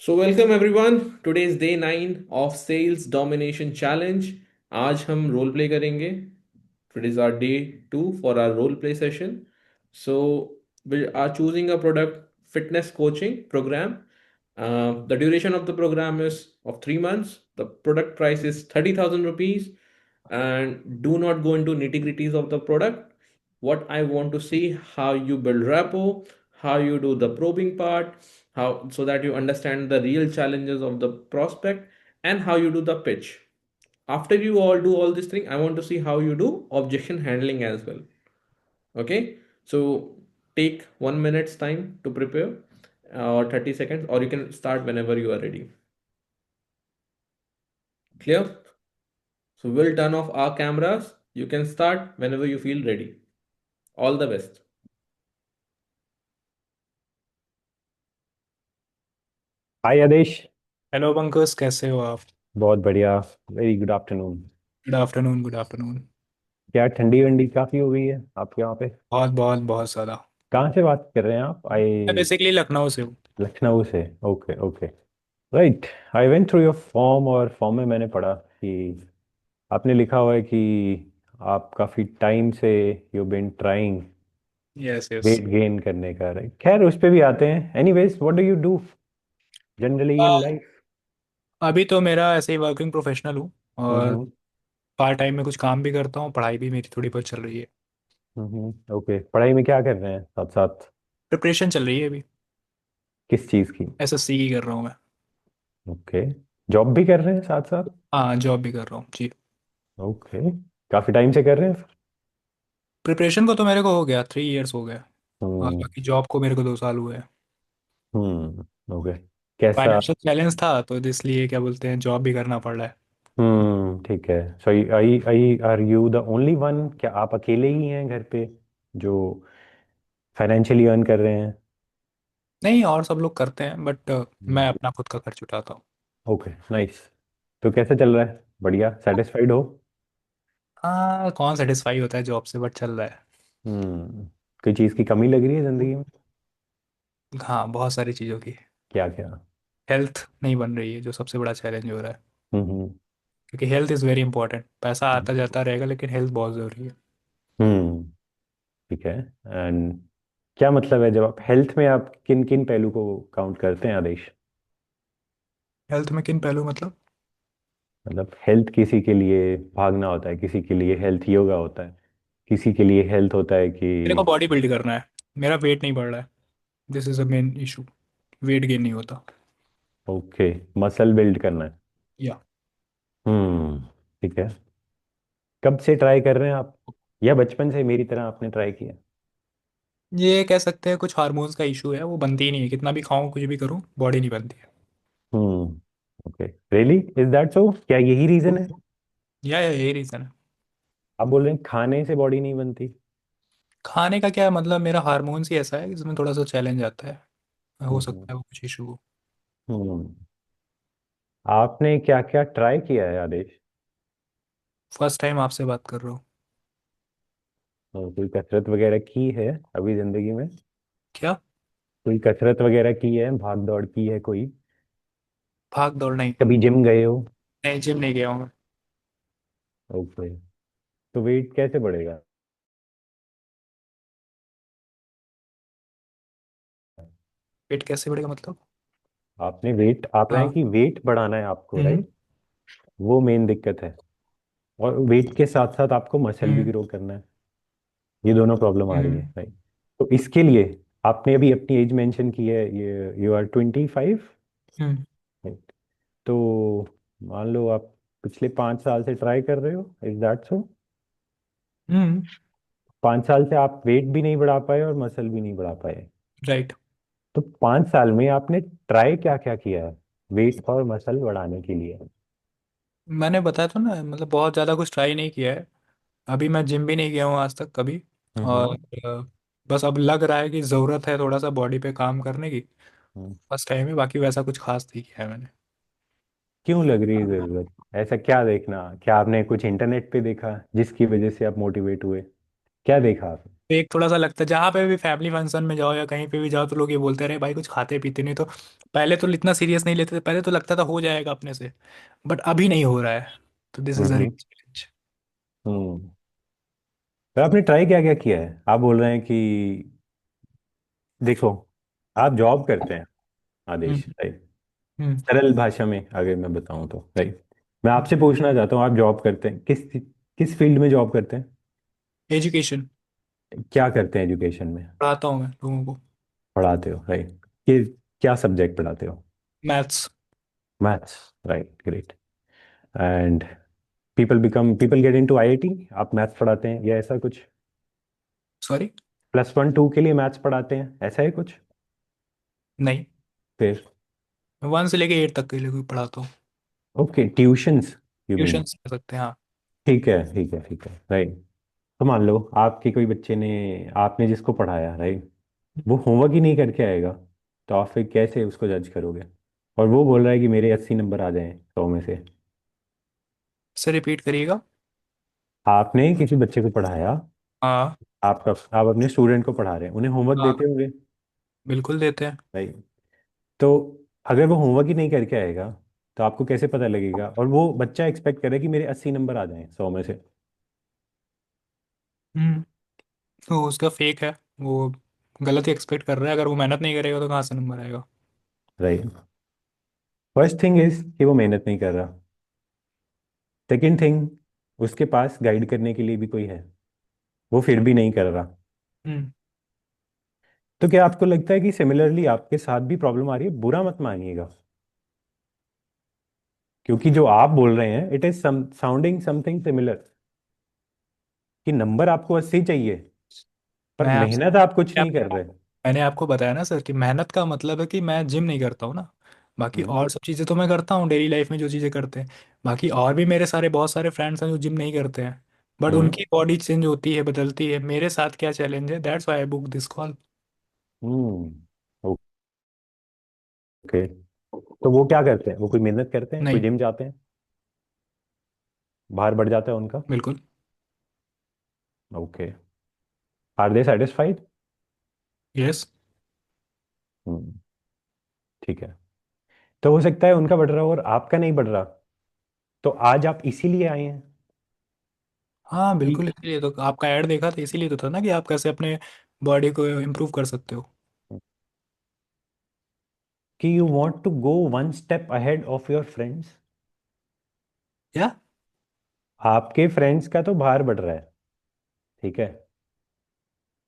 So welcome everyone. Today is day 9 of sales domination challenge. आज हम role play करेंगे। It is our day 2 for our role play session. So we are choosing a product fitness coaching program. The duration of the program is of 3 months. The product price is 30,000 rupees. And do not go into nitty gritties of the product. What I want to see how you build rapport, how you do the probing part, how so that you understand the real challenges of the prospect, and how you do the pitch. After you all do all this thing, I want to see how you do objection handling as well. Okay, so take 1 minute's time to prepare, or 30 seconds, or you can start whenever you are ready. Clear? So we'll turn off our cameras. You can start whenever you feel ready. All the best. Hi Adesh. Hello Pankaj, कैसे हो आप? बहुत बढ़िया। Very good afternoon. Good afternoon, good afternoon. क्या ठंडी वंडी काफी हो गई है आपके यहाँ पे? बहुत बहुत बहुत ज़्यादा। कहाँ से बात कर रहे हैं आप? मैं आई बेसिकली लखनऊ से हूँ। लखनऊ से। Okay okay. Right. I went through your form और फॉर्म में मैंने पढ़ा कि आपने लिखा हुआ है कि आप काफी टाइम से you been trying yes yes. Weight gain करने का। राइट, खैर उस पे भी आते हैं। Anyways, what do you do generally in life? अभी तो मेरा ऐसे ही वर्किंग प्रोफेशनल हूँ। और हम्म। पार्ट टाइम में कुछ काम भी करता हूँ, पढ़ाई भी मेरी थोड़ी बहुत चल रही है। ओके, पढ़ाई में क्या कर रहे हैं साथ साथ? प्रिपरेशन चल रही है अभी। किस चीज़ की? एसएससी की कर रहा हूँ मैं। ओके। जॉब भी कर रहे हैं साथ साथ? हाँ, जॉब भी कर रहा हूँ जी। ओके। काफी टाइम से कर रहे हैं? प्रिपरेशन को तो मेरे को हो गया 3 इयर्स हो गए। और हम्म। बाकी जॉब को मेरे को 2 साल हुए हैं। ओके। कैसा? फाइनेंशियल बैलेंस था तो इसलिए क्या बोलते हैं, जॉब भी करना पड़ रहा है। ठीक है। So I I are you the only one? क्या आप अकेले ही हैं घर पे जो फाइनेंशियली अर्न कर रहे हैं? नहीं, और सब लोग करते हैं बट मैं हम्म। अपना खुद का खर्च उठाता हूँ। Okay, nice. तो कैसे चल रहा है? बढ़िया, सेटिस्फाइड हो? हाँ, कौन सेटिस्फाई होता है जॉब से, बट चल रहा है। हम्म। कोई चीज़ की कमी लग रही है जिंदगी में? हाँ, बहुत सारी चीज़ों की। क्या क्या? हेल्थ नहीं बन रही है, जो सबसे बड़ा चैलेंज हो रहा है। हम्म। क्योंकि हेल्थ इज़ वेरी इंपॉर्टेंट। पैसा आता जाता रहेगा लेकिन हेल्थ बहुत ज़रूरी है। हम्म। ठीक है। एंड क्या मतलब है, जब आप हेल्थ में आप किन किन पहलू को काउंट करते हैं आदेश? हेल्थ में किन पहलू मतलब? मतलब हेल्थ किसी के लिए भागना होता है, किसी के लिए हेल्थ योगा होता है, किसी के लिए हेल्थ होता है कि मेरे को बॉडी बिल्ड करना है। मेरा वेट नहीं बढ़ रहा है। This is a main issue. Weight gain नहीं होता। ओके, मसल बिल्ड करना है। या हम्म। ठीक है। कब से ट्राई कर रहे हैं आप, या बचपन से मेरी तरह आपने ट्राई किया? ये कह सकते हैं कुछ हार्मोन्स का इशू है, वो बनती ही नहीं है, कितना भी खाऊं कुछ भी करूं बॉडी नहीं बनती है। Hmm. Okay. Really? Is that so? क्या यही रीजन है? या यही रीज़न है। आप बोल रहे हैं खाने से बॉडी नहीं बनती? खाने का क्या मतलब, मेरा हार्मोन्स ही ऐसा है कि इसमें थोड़ा सा चैलेंज आता है। हो हम्म। सकता है वो कुछ इशू हो। हम्म। आपने क्या क्या ट्राई किया है आदेश? फर्स्ट टाइम आपसे बात कर रहा हूँ। कोई कसरत वगैरह की है अभी जिंदगी में? क्या? कोई कसरत वगैरह की है, भाग दौड़ की है कोई? भाग दौड़ नहीं। कभी जिम गए हो? नहीं, जिम नहीं गया हूँ मैं। ओके। तो वेट कैसे बढ़ेगा? वेट कैसे बढ़ेगा मतलब? आपने वेट, आप रहे हैं हाँ। कि वेट बढ़ाना है आपको, हम्म। राइट? वो मेन दिक्कत है। और वेट के साथ साथ आपको मसल भी हम्म। ग्रो करना है। ये दोनों प्रॉब्लम आ रही है, हम्म। राइट? तो इसके लिए आपने अभी अपनी एज मेंशन की है, ये यू आर 25, हम्म। राइट? तो मान लो आप पिछले 5 साल से ट्राई कर रहे हो, इज दैट सो? हम्म। 5 साल से आप वेट भी नहीं बढ़ा पाए और मसल भी नहीं बढ़ा पाए। राइट। तो 5 साल में आपने ट्राई क्या क्या किया है वेट और मसल बढ़ाने के लिए? मैंने बताया तो ना, मतलब बहुत ज़्यादा कुछ ट्राई नहीं किया है। अभी मैं जिम भी नहीं गया हूँ आज तक कभी। हम्म। और बस अब लग रहा है कि ज़रूरत है थोड़ा सा बॉडी पे काम करने की। हम्म। फर्स्ट टाइम है, बाकी वैसा कुछ खास नहीं किया है मैंने। क्यों लग रही है जरूरत? ऐसा क्या देखना? क्या आपने कुछ इंटरनेट पे देखा जिसकी वजह से आप मोटिवेट हुए? क्या देखा आपने? तो एक थोड़ा सा लगता है, जहाँ पे भी फैमिली फंक्शन में जाओ या कहीं पे भी जाओ तो लोग ये बोलते रहे भाई कुछ खाते पीते नहीं, तो पहले तो इतना सीरियस नहीं लेते थे, पहले तो लगता था हो जाएगा अपने से, बट अभी नहीं हो रहा है। तो this is a hmm. Real challenge. Hmm. तो आपने ट्राई क्या क्या किया है? आप बोल रहे हैं कि देखो, आप जॉब करते हैं आदेश, हम्म। राइट? हम्म। सरल भाषा में अगर मैं बताऊं तो, राइट, मैं आपसे पूछना चाहता हूँ, आप जॉब करते हैं, किस किस फील्ड में जॉब करते हैं? एजुकेशन। क्या करते हैं एजुकेशन में? पढ़ाता हूँ मैं लोगों को। पढ़ाते हो, राइट? कि क्या सब्जेक्ट पढ़ाते हो? Maths. Maths, right, great. And people get into IIT, आप मैथ्स पढ़ाते हैं या ऐसा कुछ? सॉरी। +1 2 के लिए मैथ्स पढ़ाते हैं, ऐसा है कुछ? नहीं, फिर? मैं 1 से लेके 8 तक के लिए पढ़ाता हूँ। Okay, tuitions you mean? Tuition कह सकते हैं, हाँ। ठीक है, ठीक है, ठीक है, राइट। तो मान लो आपके कोई बच्चे ने, आपने जिसको पढ़ाया, राइट, वो होमवर्क ही नहीं करके आएगा, तो आप फिर कैसे उसको जज करोगे? और वो बोल रहा है कि मेरे 80 नंबर आ जाएं 100 में से। से रिपीट करिएगा। आपने किसी बच्चे को पढ़ाया, हाँ। आप अपने स्टूडेंट को पढ़ा रहे हैं, उन्हें होमवर्क हाँ, देते होंगे, बिल्कुल देते हैं। राइट? तो अगर वो होमवर्क ही नहीं करके आएगा, तो आपको कैसे पता लगेगा? और वो बच्चा एक्सपेक्ट करे कि मेरे 80 नंबर आ जाएं 100 में से। हम्म। तो उसका फेक है वो, गलत ही एक्सपेक्ट कर रहा है। अगर वो मेहनत नहीं करेगा तो कहाँ से नंबर आएगा? राइट। फर्स्ट थिंग इज कि वो मेहनत नहीं कर रहा। सेकेंड थिंग, उसके पास गाइड करने के लिए भी कोई है, वो फिर भी नहीं कर रहा। हम्म। तो क्या आपको लगता है कि सिमिलरली आपके साथ भी प्रॉब्लम आ रही है? बुरा मत मानिएगा, क्योंकि जो आप बोल रहे हैं it is sounding something similar, कि नंबर आपको 80 चाहिए, पर मैं आपसे मेहनत आप कुछ नहीं कर रहे। मैंने आपको बताया ना सर कि मेहनत का मतलब है कि मैं जिम नहीं करता हूँ ना। बाकी हम्म। और सब चीज़ें तो मैं करता हूँ डेली लाइफ में जो चीज़ें करते हैं। बाकी और भी मेरे सारे बहुत सारे फ्रेंड्स हैं जो जिम नहीं करते हैं, बट हम्म। उनकी बॉडी चेंज होती है, बदलती है। मेरे साथ क्या चैलेंज है, that's why I book this call. Hmm. Okay. तो वो क्या करते हैं? वो कोई मेहनत करते हैं, कोई नहीं। जिम जाते हैं, बाहर बढ़ जाता है उनका? बिल्कुल। Okay. Are they satisfied? Yes. Hmm. ठीक है। तो हो सकता है उनका बढ़ रहा हो और आपका नहीं बढ़ रहा, तो आज आप इसीलिए आए हैं हाँ कि बिल्कुल, इसीलिए तो आपका ऐड देखा था, इसीलिए तो था ना कि आप कैसे अपने बॉडी को इम्प्रूव कर सकते हो। You want to go 1 step ahead of your friends. या आपके फ्रेंड्स का तो भार बढ़ रहा है, ठीक है?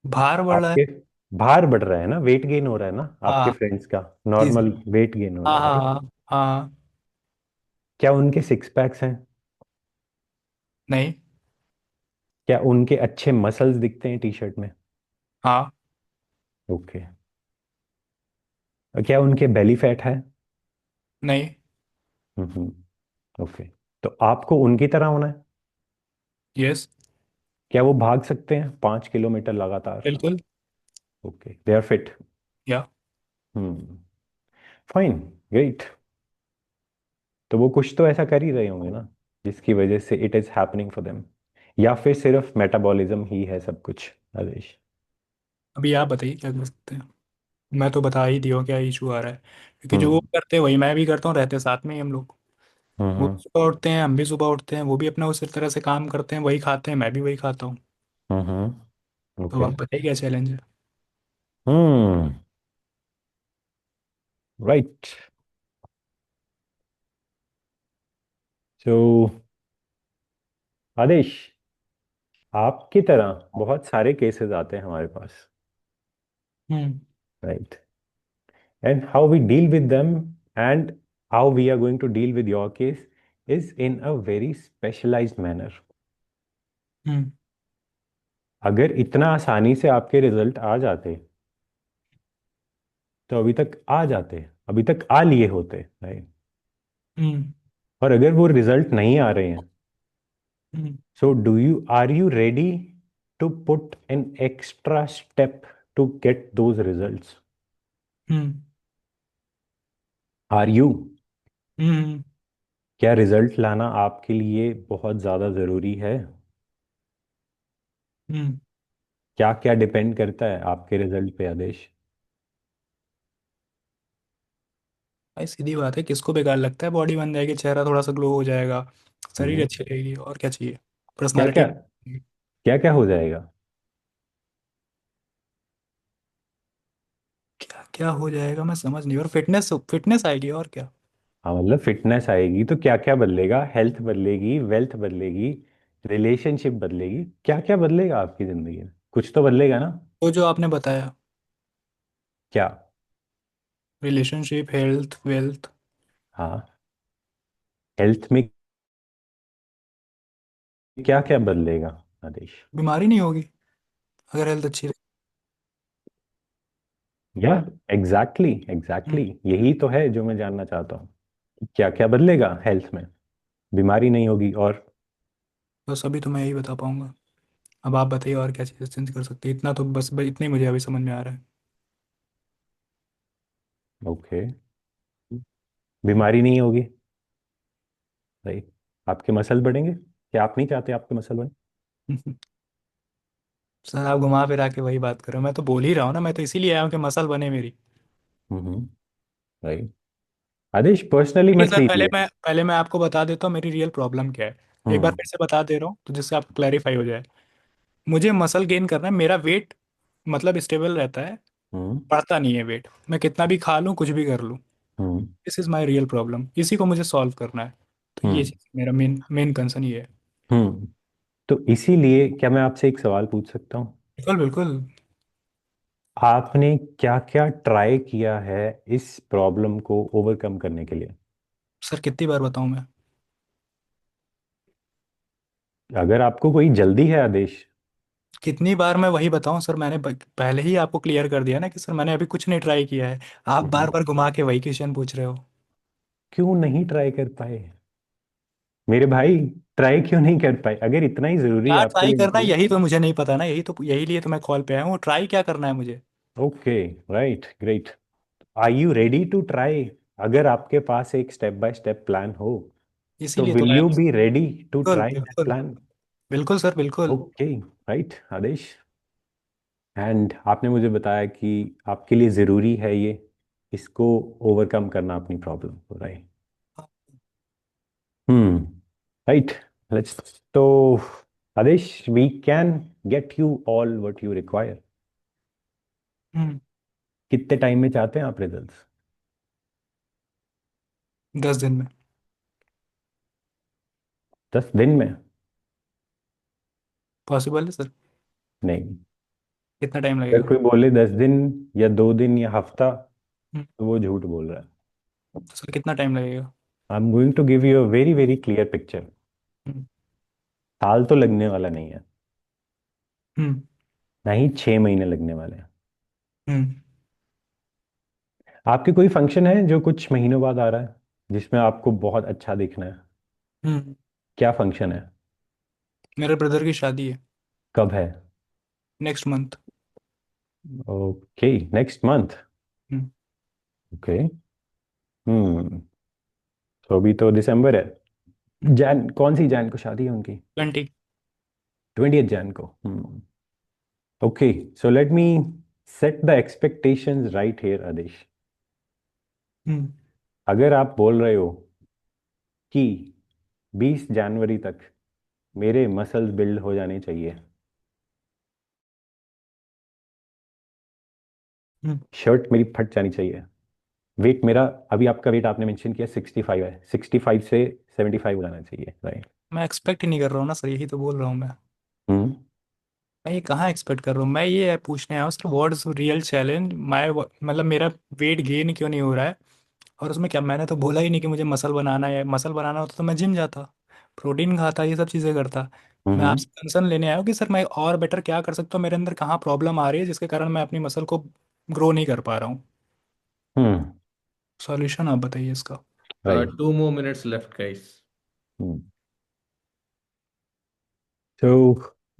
भार बढ़ रहा है। आपके भार बढ़ रहा है ना, वेट गेन हो रहा है ना आपके हाँ। फ्रेंड्स का, जी नॉर्मल सर। वेट गेन हो रहा हाँ है, हाँ राइट? हाँ। हाँ। क्या उनके 6 पैक्स हैं? नहीं। क्या उनके अच्छे मसल्स दिखते हैं टी शर्ट में? हाँ। ओके। क्या उनके बेली फैट है? नहीं। हम्म। ओके। तो आपको उनकी तरह होना है। यस। क्या वो भाग सकते हैं 5 किलोमीटर लगातार? बिल्कुल। Okay, they are fit. या हम्म। Fine, great. तो वो कुछ तो ऐसा कर ही रहे होंगे ना, जिसकी वजह से it is happening for them, या फिर सिर्फ मेटाबॉलिज्म ही है सब कुछ, आदेश? अभी आप बताइए क्या कर सकते हैं। मैं तो बता ही दिया हूँ क्या इशू आ रहा है, क्योंकि जो वो हम्म। करते हैं वही मैं भी करता हूँ, रहते साथ में ही हम लोग। वो हम्म। सुबह उठते हैं, हम भी सुबह उठते हैं, वो भी अपना उसी तरह से काम करते हैं, वही खाते हैं, मैं भी वही खाता हूँ। तो ओके। आप बताइए क्या चैलेंज है। हम्म। राइट। सो आदेश, आपकी तरह बहुत सारे केसेस आते हैं हमारे पास, hmm. Right? And how we deal with them, and how we are going to deal with your case is in a very specialized manner. Hmm. अगर इतना आसानी से आपके रिजल्ट आ जाते, तो अभी तक आ जाते, अभी तक आ लिए होते, राइट? हम्म। और अगर वो रिजल्ट नहीं आ रहे हैं, hmm. So do you are you ready to put an extra step to get those results? Hmm. Are you? Hmm. क्या रिजल्ट लाना आपके लिए बहुत ज्यादा जरूरी है? हम्म। क्या क्या डिपेंड करता है आपके रिजल्ट पे आदेश? भाई सीधी बात है, किसको बेकार लगता है बॉडी बन जाएगी, चेहरा थोड़ा सा ग्लो हो जाएगा, शरीर हम्म। अच्छी रहेगी, और क्या चाहिए, क्या पर्सनालिटी। क्या क्या क्या हो जाएगा? क्या क्या हो जाएगा मैं समझ नहीं, और फिटनेस फिटनेस आएगी और क्या। हाँ, मतलब फिटनेस आएगी तो क्या क्या बदलेगा? हेल्थ बदलेगी, वेल्थ बदलेगी, रिलेशनशिप बदलेगी, क्या क्या बदलेगा आपकी जिंदगी में? कुछ तो बदलेगा ना? तो जो आपने बताया, क्या? Relationship, health, wealth. हाँ, हेल्थ में क्या क्या बदलेगा आदेश? बीमारी नहीं होगी अगर हेल्थ अच्छी रहे। या एग्जैक्टली एग्जैक्टली यही तो है जो मैं जानना चाहता हूँ। क्या क्या बदलेगा हेल्थ में? बीमारी नहीं होगी और? बस अभी तो मैं यही बता पाऊंगा। अब आप बताइए और क्या चीज़ चेंज कर सकते हैं, इतना तो बस इतना ही मुझे अभी समझ में आ रहा है। ओके, बीमारी नहीं होगी, राइट। आपके मसल बढ़ेंगे? क्या आप नहीं चाहते आपके मसल बढ़े? सर आप घुमा फिरा के वही बात करो, मैं तो बोल ही रहा हूँ ना, मैं तो इसीलिए आया हूँ कि मसल बने मेरी। हम्म। राइट। आदेश पर्सनली देखिए मत सर, पहले लीजिए। मैं पहले मैं आपको बता देता हूँ मेरी रियल प्रॉब्लम क्या है। एक बार हम्म। फिर से बता दे रहा हूँ तो जिससे आपको क्लैरिफाई हो जाए। मुझे मसल गेन करना है, मेरा वेट मतलब स्टेबल रहता है, हम्म। बढ़ता नहीं है वेट, मैं कितना भी खा लूँ कुछ भी कर लूँ। Hmm. This is my real problem, इसी को मुझे सॉल्व करना है। तो ये हम्म। चीज़ मेरा मेन मेन कंसर्न ये है। हम्म। तो इसीलिए क्या मैं आपसे एक सवाल पूछ सकता हूँ? बिल्कुल बिल्कुल। आपने क्या क्या ट्राई किया है इस प्रॉब्लम को ओवरकम करने के लिए? सर कितनी बार बताऊँ मैं। अगर आपको कोई जल्दी है आदेश। कितनी बार मैं वही बताऊं सर, मैंने पहले ही आपको क्लियर कर दिया ना कि सर मैंने अभी कुछ नहीं ट्राई किया है। आप बार हम्म। बार घुमा के वही क्वेश्चन पूछ रहे हो। क्यों नहीं ट्राई कर पाए मेरे भाई? ट्राई क्यों नहीं कर पाए? अगर इतना ही जरूरी है क्या आपके ट्राई लिए करना है improve। यही तो मुझे नहीं पता ना, यही तो यही लिए तो मैं कॉल पे आया हूँ, ट्राई क्या करना है मुझे। Okay, right, great. Are you ready to try? अगर आपके पास एक स्टेप बाय स्टेप प्लान हो तो इसीलिए तो विल आया यू हूँ। बी रेडी टू बिल्कुल ट्राई दैट बिल्कुल। प्लान? बिल्कुल सर बिल्कुल। Okay, right Adesh. एंड आपने मुझे बताया कि आपके लिए ज़रूरी है ये, इसको ओवरकम करना अपनी प्रॉब्लम को, राइट? हम्म। राइट। लेट्स तो Adesh, we can get you all what you require. Hmm. कितने टाइम में चाहते हैं आप रिजल्ट्स? 10 दिन में। 10 दिन में? पॉसिबल है सर। नहीं। कितना टाइम अगर लगेगा। कोई बोले 10 दिन या 2 दिन या हफ्ता हम्म। तो वो झूठ बोल रहा है। तो सर कितना टाइम लगेगा। I am going to give you a very very clear picture. Hmm. साल तो लगने वाला नहीं है, हम्म। ना ही 6 महीने लगने वाले हैं। हम्म। आपके कोई फंक्शन है जो कुछ महीनों बाद आ रहा है जिसमें आपको बहुत अच्छा दिखना है? हम्म। क्या फंक्शन है? मेरे ब्रदर की शादी है। कब है? Next month. Okay, next month. Hmm. Okay. Hmm. तो अभी तो दिसंबर है। जैन, कौन सी जैन को शादी है उनकी? 20। 20 जैन को। Okay, so let me set the expectations right here Adesh. Hmm. अगर आप बोल रहे हो कि 20 जनवरी तक मेरे मसल्स बिल्ड हो जाने चाहिए, हम्म। शर्ट मेरी फट जानी चाहिए, वेट मेरा, अभी आपका वेट आपने मेंशन किया 65 है, 65 से 75 हो जाना चाहिए, राइट? मैं एक्सपेक्ट ही नहीं कर रहा हूँ ना सर, यही तो बोल रहा हूँ मैं। हम्म। मैं ये कहाँ एक्सपेक्ट कर रहा हूँ, मैं ये पूछने आया हूँ sir, what is real challenge my, मतलब मेरा वेट गेन क्यों नहीं हो रहा है। और उसमें क्या, मैंने तो बोला ही नहीं कि मुझे मसल बनाना है, मसल बनाना होता तो मैं जिम जाता, प्रोटीन खाता, ये सब चीज़ें करता। मैं हम्म। आपसे कंसर्न लेने आया हूँ कि सर मैं और बेटर क्या कर सकता हूँ, मेरे अंदर कहाँ प्रॉब्लम आ रही है जिसके कारण मैं अपनी मसल को ग्रो नहीं कर पा रहा हूँ। हम्म। सॉल्यूशन आप बताइए इसका। 2 more minutes left, guys. Right. So,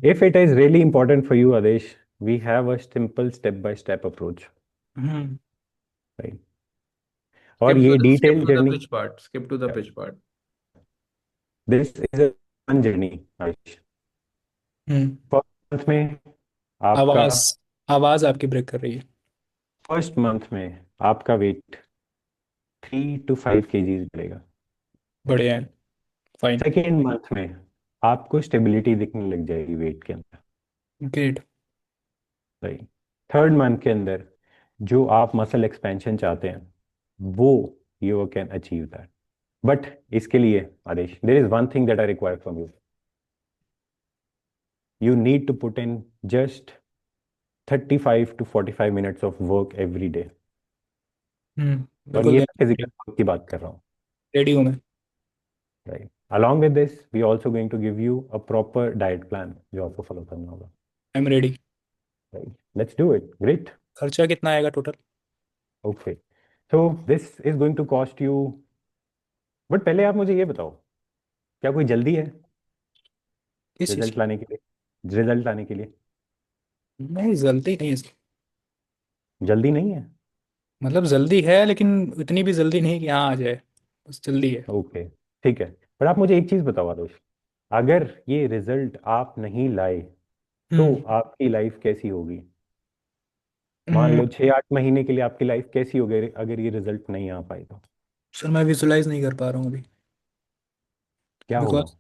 if it is really important for you, Adesh, we have a simple step-by-step approach, hmm. right? और Skip to ये the skip detail to the journey, pitch part. Skip to the pitch part. This is a journey Adesh. Hmm. First month में आपका आवाज आवाज आपकी break कर रही है। फर्स्ट मंथ में आपका वेट 3 to 5 kgs बढ़ेगा। बढ़िया है। फाइन। सेकेंड मंथ में आपको स्टेबिलिटी दिखने लग जाएगी वेट के अंदर। ग्रेट। सही। थर्ड मंथ के अंदर जो आप मसल एक्सपेंशन चाहते हैं वो you can achieve that. But इसके लिए Adesh, there is one thing that I require from you. You need to put in just 35 to 45 minutes of work every day. और बिल्कुल ये देना। फिजिकल वर्क की बात कर रहा हूँ। रेडी हूँ मैं। Right. Along with this we also going to give you a proper diet plan जो आपको फॉलो करना होगा। I am ready. Right, let's do it. Great. खर्चा कितना आएगा total? Okay, so this is going to cost you, but पहले आप मुझे ये बताओ, क्या कोई जल्दी है किस चीज़ रिजल्ट लाने के लिए? रिजल्ट लाने के लिए की? नहीं, जल्दी नहीं है। जल्दी नहीं है? मतलब जल्दी है, लेकिन इतनी भी जल्दी नहीं कि हाँ आ जाए। बस जल्दी है। ओके, ठीक है। पर आप मुझे एक चीज बताओ आरुष, अगर ये रिजल्ट आप नहीं लाए तो हम्म। आपकी लाइफ कैसी होगी? मान हम्म, लो 6-8 महीने के लिए आपकी लाइफ कैसी होगी अगर ये रिजल्ट नहीं आ पाए तो? सर मैं विजुलाइज नहीं कर पा रहा हूँ अभी। क्या होगा? बिकॉज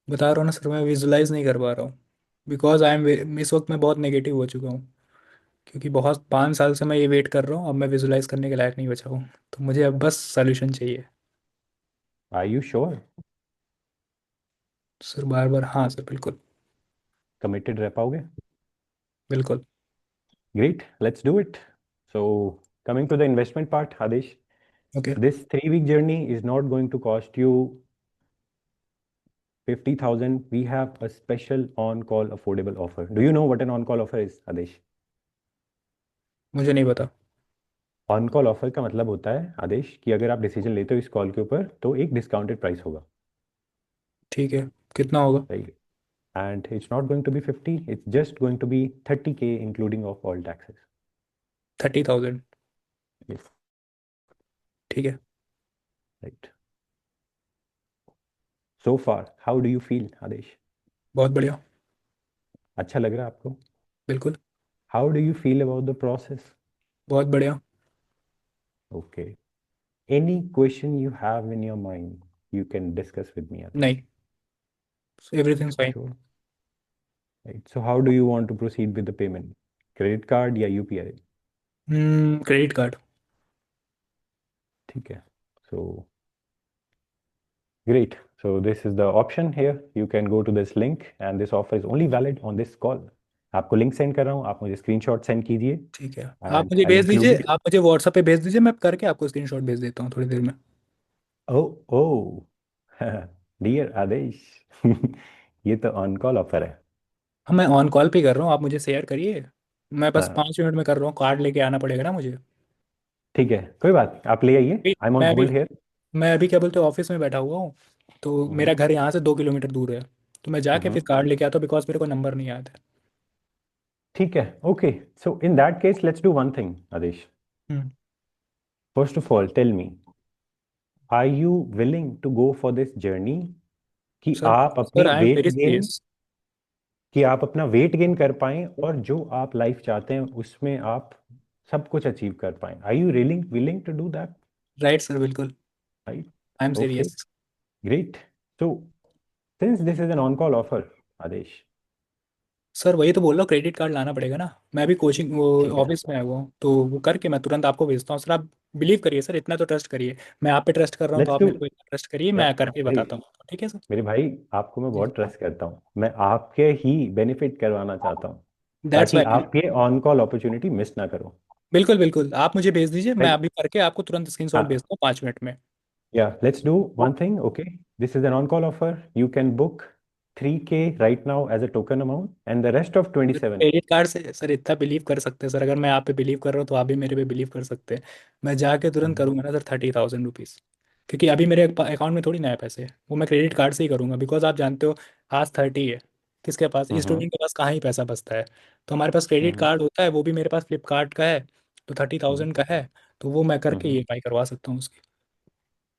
बता रहा हूँ ना सर, मैं विजुलाइज नहीं कर पा रहा हूँ। बिकॉज आई एम इस वक्त मैं बहुत नेगेटिव हो चुका हूँ। क्योंकि बहुत 5 साल से मैं ये वेट कर रहा हूँ, अब मैं विजुलाइज करने के लायक नहीं बचा हूँ। तो मुझे अब बस सोल्यूशन चाहिए। Are you sure? सर बार बार हाँ सर, बिल्कुल। कमिटेड रह पाओगे? बिल्कुल। Great, let's do it. So coming to the investment part Aadesh, okay. this 3 week journey is not going to cost you 50,000. We have a special on-call affordable offer. Do you know what an on-call offer is, Adesh? मुझे नहीं पता। On-call offer का मतलब होता है आदेश कि अगर आप डिसीजन लेते हो इस कॉल के ऊपर तो एक डिस्काउंटेड प्राइस होगा। ठीक है। कितना होगा? सही। And it's not going to be 50, it's just going to be 30K including of all taxes. 30,000। Yes. ठीक है। Right. So far how do you feel Adesh? बहुत बढ़िया। अच्छा लग रहा है आपको? बिल्कुल। How do you feel about the process? बहुत बढ़िया। Okay, any question you have in your mind you can discuss with me, Adesh. नहीं, everything fine. Sure. Right. So how do you want to proceed with the payment? Credit card या UPI? Credit card. ठीक है। So great. So this is the option here. You can go to this link and this offer is only valid on this call. आपको link send कर रहा हूँ, आप मुझे screenshot send कीजिए ठीक है। आप एंड मुझे आई भेज इंक्लूड दीजिए, इट। आप मुझे व्हाट्सएप पे भेज दीजिए, मैं करके आपको स्क्रीनशॉट भेज देता हूँ थोड़ी देर में। ओ ओ डियर आदेश ये तो ऑन कॉल ऑफर है। हाँ, मैं ऑन कॉल पे कर रहा हूँ, आप मुझे शेयर करिए। मैं बस हाँ 5 मिनट में कर रहा हूँ, कार्ड लेके आना पड़ेगा ना मुझे। ठीक है, कोई बात, आप ले आइए, आई एम ऑन मैं अभी होल्ड हियर। मैं अभी क्या बोलते हैं, ऑफिस में बैठा हुआ हूँ। तो मेरा घर यहाँ से 2 किलोमीटर दूर है। तो मैं जाके फिर कार्ड लेके आता हूँ, बिकॉज मेरे को नंबर नहीं याद है। ठीक है। Okay, so in that case let's do one thing Aadesh. Hmm. First of all tell me, are you willing to go for this journey कि सर आप सर अपनी I am wait very gain, serious. कि आप अपना weight gain कर पाएं और जो आप लाइफ चाहते हैं उसमें आप सब कुछ अचीव कर पाएं? आर यू रियलिंग willing to do that? Right sir, बिल्कुल। Right. I am okay, serious. Great. So since this is an on call offer Adesh, sir वही तो बोल रहा हूँ, क्रेडिट कार्ड लाना पड़ेगा ना। मैं अभी कोचिंग वो ठीक है। ऑफिस में आया हुआ हूँ, तो वो करके मैं तुरंत आपको भेजता हूँ। सर आप बिलीव करिए सर, इतना तो ट्रस्ट करिए। मैं आप पे ट्रस्ट कर रहा हूँ, तो लेट्स आप डू, मेरे को इतना ट्रस्ट करिए, या मैं करके भाई, बताता हूँ। ठीक है सर। मेरे भाई, आपको मैं जी। बहुत ट्रस्ट करता हूँ, मैं आपके ही बेनिफिट करवाना चाहता हूँ दैट्स ताकि वाई। आप ये ऑन कॉल अपॉर्चुनिटी मिस ना करो। बिल्कुल बिल्कुल, आप मुझे भेज दीजिए, मैं Right? अभी करके आपको तुरंत स्क्रीनशॉट हाँ, भेजता हूँ 5 मिनट में। yeah, let's do one thing. Okay, this is an on-call offer. You can book 3K right now as a token amount, and the rest of 27. Credit card से सर इतना बिलीव कर सकते हैं sir, अगर मैं आप पे बिलीव कर रहा हूँ तो आप भी मेरे पे बिलीव कर सकते हैं। मैं जाके तुरंत Mhm, करूंगा ना सर, 30,000 रुपीज़। क्योंकि अभी मेरे अकाउंट में थोड़ी नया पैसे हैं, वो मैं क्रेडिट कार्ड से ही करूंगा। बिकॉज आप जानते हो, आज 30 है, किसके पास, mhm, स्टूडेंट के पास कहाँ ही पैसा बचता है। तो हमारे पास क्रेडिट mhm, कार्ड होता है, वो भी मेरे पास फ्लिपकार्ट का है। तो 30,000 का है। तो वो मैं करके mhm. EMI करवा सकता हूँ उसकी।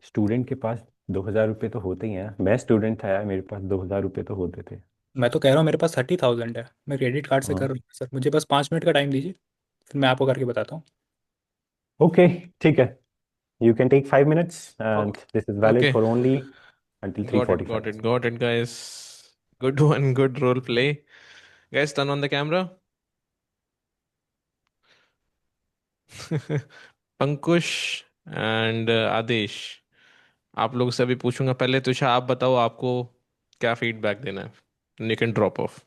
स्टूडेंट के पास 2,000 रुपये तो होते ही हैं, मैं स्टूडेंट था यार, मेरे पास 2,000 रुपये तो होते थे। मैं तो कह रहा हूँ मेरे पास 30,000 है, मैं क्रेडिट कार्ड से कर हाँ। रहा हूँ सर, मुझे बस 5 मिनट का टाइम दीजिए, फिर मैं आपको करके बताता हूँ। ओके, ठीक है। You can take 5 minutes, and this is valid ओके, for only until got it, 3:45. Got it, got it guys. Good one, good role play. Guys, turn on the camera. Pankush and Adesh, आप लोग से अभी पूछूंगा। पहले तुषार, आप बताओ आपको क्या फीडबैक देना है। You can drop of.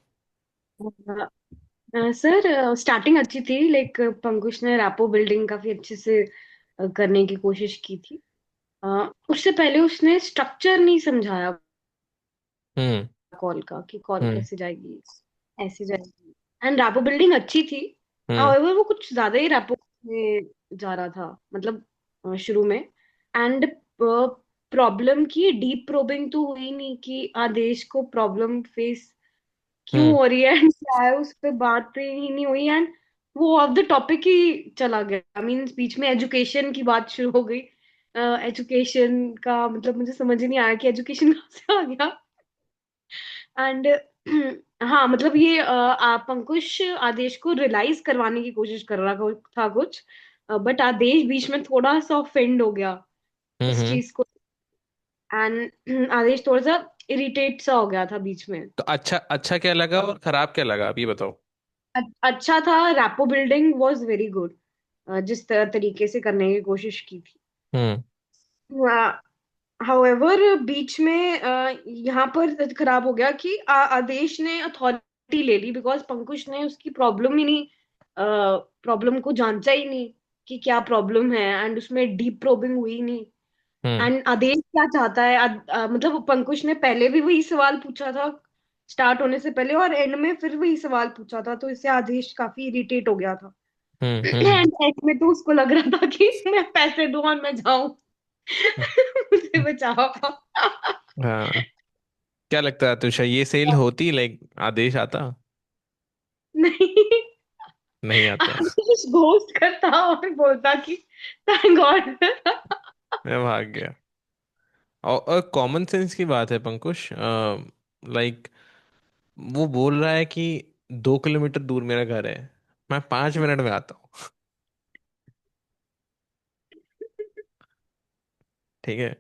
Sir starting अच्छी थी, लाइक पंकुश ने रैपो बिल्डिंग काफी अच्छे से करने की कोशिश की थी। उससे पहले उसने स्ट्रक्चर नहीं समझाया हम्म। कॉल का, कि कॉल हम्म। कैसे जाएगी, ऐसे जाएगी। एंड रैपो बिल्डिंग अच्छी थी। हम्म। हाउएवर वो कुछ ज्यादा ही रैपो में जा रहा था, मतलब शुरू में। एंड प्रॉब्लम की डीप प्रोबिंग तो हुई नहीं कि आदेश को प्रॉब्लम फेस क्यों हम्म। हो रही है and क्या है, उस पे बात ही नहीं हुई। एंड वो ऑफ द टॉपिक ही चला गया। मीन्स बीच में एजुकेशन की बात शुरू हो गई। एजुकेशन का मतलब मुझे समझ ही नहीं आया कि एजुकेशन कहाँ से आ गया। एंड हाँ, मतलब ये पंकुश आदेश को रियलाइज करवाने की कोशिश कर रहा था कुछ। बट आदेश बीच में थोड़ा सा ऑफेंड हो गया हम्म। इस चीज को। एंड आदेश थोड़ा सा इरिटेट सा हो गया था बीच में। तो अच्छा, अच्छा क्या लगा और खराब क्या लगा, आप ये बताओ। अच्छा था, rapport building was very good, जिस तरीके से करने की कोशिश की थी। हम्म। हाउएवर बीच में यहाँ पर खराब हो गया कि आदेश ने अथॉरिटी ले ली, बिकॉज पंकुश ने उसकी प्रॉब्लम ही नहीं, प्रॉब्लम को जांचा ही नहीं कि क्या प्रॉब्लम है। एंड उसमें डीप प्रोबिंग हुई नहीं। हम्म। एंड आदेश क्या चाहता है, मतलब पंकुश ने पहले भी वही सवाल पूछा था स्टार्ट होने से पहले, और एंड में फिर वही सवाल पूछा था, तो इससे आदेश काफी इरिटेट हो गया था। हम्म। हम्म। एंड एंड में तो उसको लग रहा था कि मैं पैसे दूं और मैं जाऊं। मुझे बचाओ। हाँ, क्या लगता है तुषार, ये सेल होती, लाइक आदेश आता? नहीं, नहीं आता। आदेश घोस्ट करता और बोलता कि थैंक गॉड। मैं भाग गया। और कॉमन सेंस की बात है पंकुश, लाइक वो बोल रहा है कि 2 किलोमीटर दूर मेरा घर है, मैं 5 मिनट में आता हूँ। ठीक है,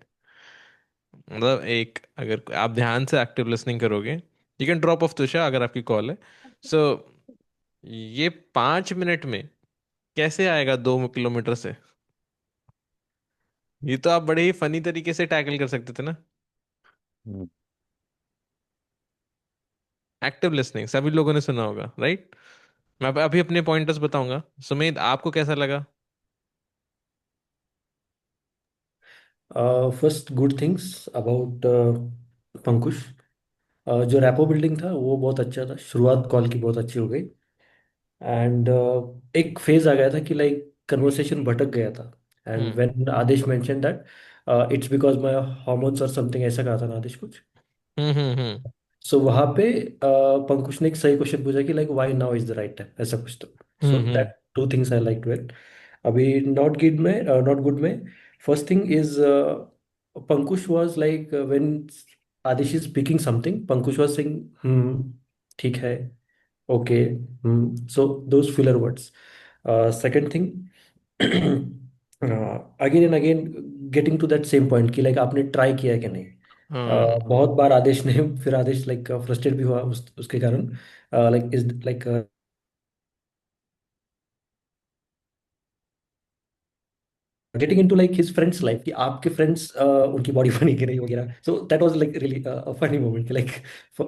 मतलब एक, अगर आप ध्यान से एक्टिव लिसनिंग करोगे, you can drop of Tushar अगर आपकी कॉल है। सो ये 5 मिनट में कैसे आएगा 2 किलोमीटर से? ये तो आप बड़े ही फनी तरीके से टैकल कर सकते थे ना। हम्म। एक्टिव लिसनिंग सभी लोगों ने सुना होगा, राइट? मैं अभी अपने पॉइंटर्स बताऊंगा। सुमेध, आपको कैसा लगा? First good things about Pankush. जो रैपो बिल्डिंग था वो बहुत अच्छा था, शुरुआत कॉल की बहुत अच्छी हो गई। एंड एक फेज आ गया था कि लाइक कन्वर्सेशन भटक गया था। And hmm. When Aadesh mention that it's because my hormones और समथिंग, ऐसा कहा था ना आदेश कुछ। हम्म। हम्म। हम्म। सो वहाँ पे पंकुश ने एक सही क्वेश्चन पूछा कि like why now is the right time, ऐसा कुछ। तो so hmm. That two things I like well. अभी नॉट गुड में first thing is Pankush was like when Adish is speaking something, Pankush was saying ठीक है, okay, so those filler words. Second thing, again and again getting to that same point कि like आपने try किया है कि नहीं। हाँ। बहुत बार आदेश ने फिर आदेश लाइक फ्रस्ट्रेट भी हुआ उसके कारण, like is like getting into like his friends life, कि आपके फ्रेंड्स उनकी बॉडी बनी कि नहीं वगैरह। So that was like really funny moment कि लाइक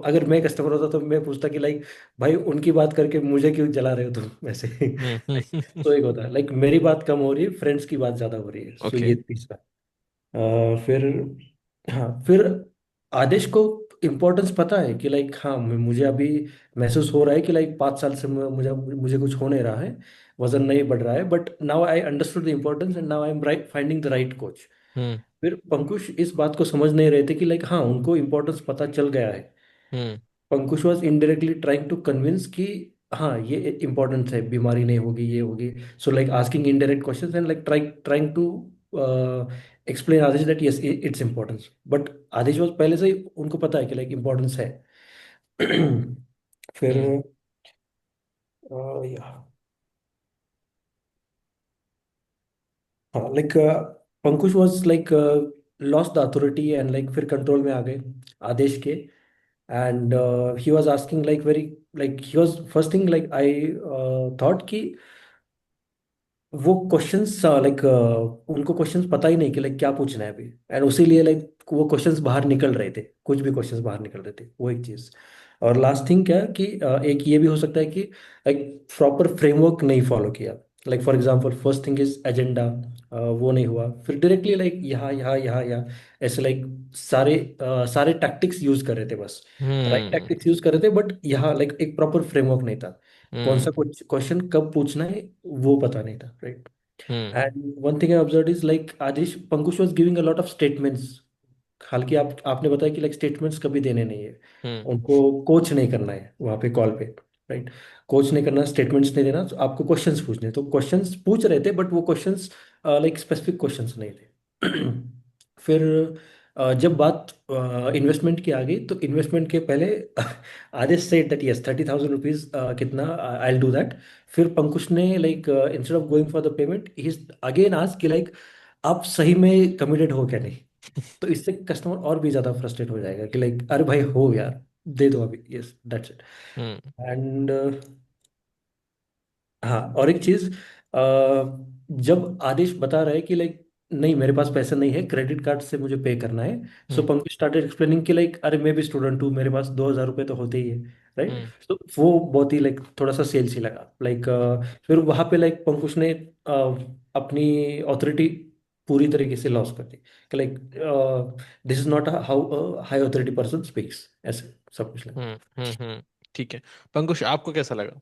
अगर मैं कस्टमर होता तो मैं पूछता कि लाइक भाई उनकी बात करके मुझे क्यों जला रहे हो तुम ऐसे। हम्म। लाइक तो एक होता है लाइक मेरी बात कम हो रही है, फ्रेंड्स की बात ज्यादा हो रही है। So okay. ये तीसरा। फिर हाँ, फिर आदेश को इम्पोर्टेंस पता है कि लाइक हाँ मुझे अभी महसूस हो रहा है कि लाइक 5 साल से मुझे मुझे कुछ हो नहीं रहा है, वजन नहीं बढ़ रहा है, but now I understood the importance and now I am right finding the right coach. Hmm. फिर पंकुश इस बात को समझ नहीं रहे थे कि लाइक हाँ उनको इम्पोर्टेंस पता चल गया है। Hmm. Pankush was indirectly trying to convince कि हाँ ये इम्पोर्टेंट है, बीमारी नहीं होगी, ये होगी। So like asking indirect questions and like trying to explain Aadesh that yes it's importance, but Aadesh was पहले से ही उनको पता है कि लाइक इम्पोर्टेंस है। फिर हम्म या हाँ like Pankush was like lost the authority and like फिर कंट्रोल में आ गए आदेश के. And he was asking like very like he was first thing like I thought कि वो क्वेश्चंस लाइक उनको क्वेश्चंस पता ही नहीं कि लाइक क्या पूछना है अभी. एंड उसी लिए लाइक वो क्वेश्चंस बाहर निकल रहे थे, कुछ भी क्वेश्चंस बाहर निकल रहे थे, वो एक चीज़. और लास्ट थिंग क्या है कि एक ये भी हो सकता है कि लाइक प्रॉपर फ्रेमवर्क नहीं फॉलो किया. Like for example first thing is agenda, वो नहीं हुआ. फिर डायरेक्टली लाइक यहाँ यहाँ यहाँ यहाँ ऐसे लाइक सारे टैक्टिक्स यूज कर रहे थे बस. राइट हम्म टैक्टिक्स यूज कर रहे थे बट यहाँ लाइक एक प्रॉपर फ्रेमवर्क नहीं था. कौन सा हम्म क्वेश्चन कब पूछना है वो पता नहीं था. Right. Hmm and one thing I observe is like Adish Pankush was giving a lot of statements. हालांकि आपने बताया कि लाइक स्टेटमेंट्स कभी देने नहीं है, हम्म उनको कोच नहीं करना है वहाँ पे कॉल पे. राइट. कोच नहीं करना, स्टेटमेंट्स नहीं देना, तो आपको क्वेश्चंस पूछने हैं. तो क्वेश्चंस पूछ रहे थे बट वो क्वेश्चंस लाइक स्पेसिफिक क्वेश्चंस नहीं थे. फिर जब बात इन्वेस्टमेंट की आ गई तो इन्वेस्टमेंट के पहले आदेश सेड दैट यस 30,000 रुपीज कितना आई विल डू दैट. फिर पंकुश ने like instead of going for the payment he again ask कि लाइक आप सही में कमिटेड हो क्या नहीं. तो इससे कस्टमर और भी ज्यादा फ्रस्ट्रेट हो जाएगा कि लाइक अरे भाई हो यार, दे दो अभी, yes that's it. Hmm and हाँ और एक चीज, जब आदेश बता रहा है कि लाइक नहीं मेरे पास पैसे नहीं है, क्रेडिट कार्ड से मुझे पे करना है. सो हम्म पंकज स्टार्टेड एक्सप्लेनिंग कि लाइक अरे मैं भी स्टूडेंट हूँ, मेरे पास 2,000 रुपये तो होते ही है. राइट. हम्म तो वो बहुत ही लाइक थोड़ा सा सेल्स ही लगा लाइक. फिर वहां पे लाइक पंकुश ने अपनी ऑथोरिटी पूरी तरीके से लॉस कर दी कि like this is not how high authority person speaks, ऐसे सब कुछ लगा. ठीक है। पंकुश, आपको कैसा लगा?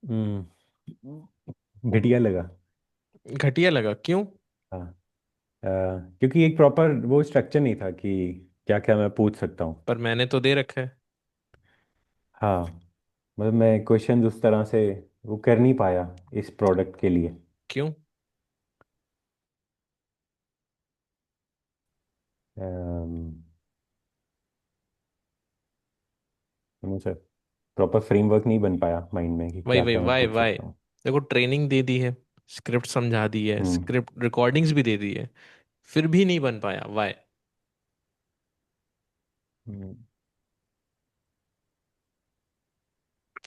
हम्म घटिया लगा। घटिया लगा, क्यों? हाँ, क्योंकि एक प्रॉपर वो स्ट्रक्चर नहीं था कि क्या क्या मैं पूछ सकता हूँ। पर मैंने तो दे रखा है। हाँ, मतलब मैं क्वेश्चन उस तरह से वो कर नहीं पाया इस प्रोडक्ट के लिए। क्यों? सर, प्रॉपर फ्रेमवर्क नहीं बन पाया माइंड में कि वही क्या वही, क्या मैं वाई पूछ वाई। सकता हूँ। देखो, ट्रेनिंग दे दी है, स्क्रिप्ट समझा दी है, हम्म स्क्रिप्ट रिकॉर्डिंग्स भी दे दी है, फिर भी नहीं बन पाया, वाई? हम्म,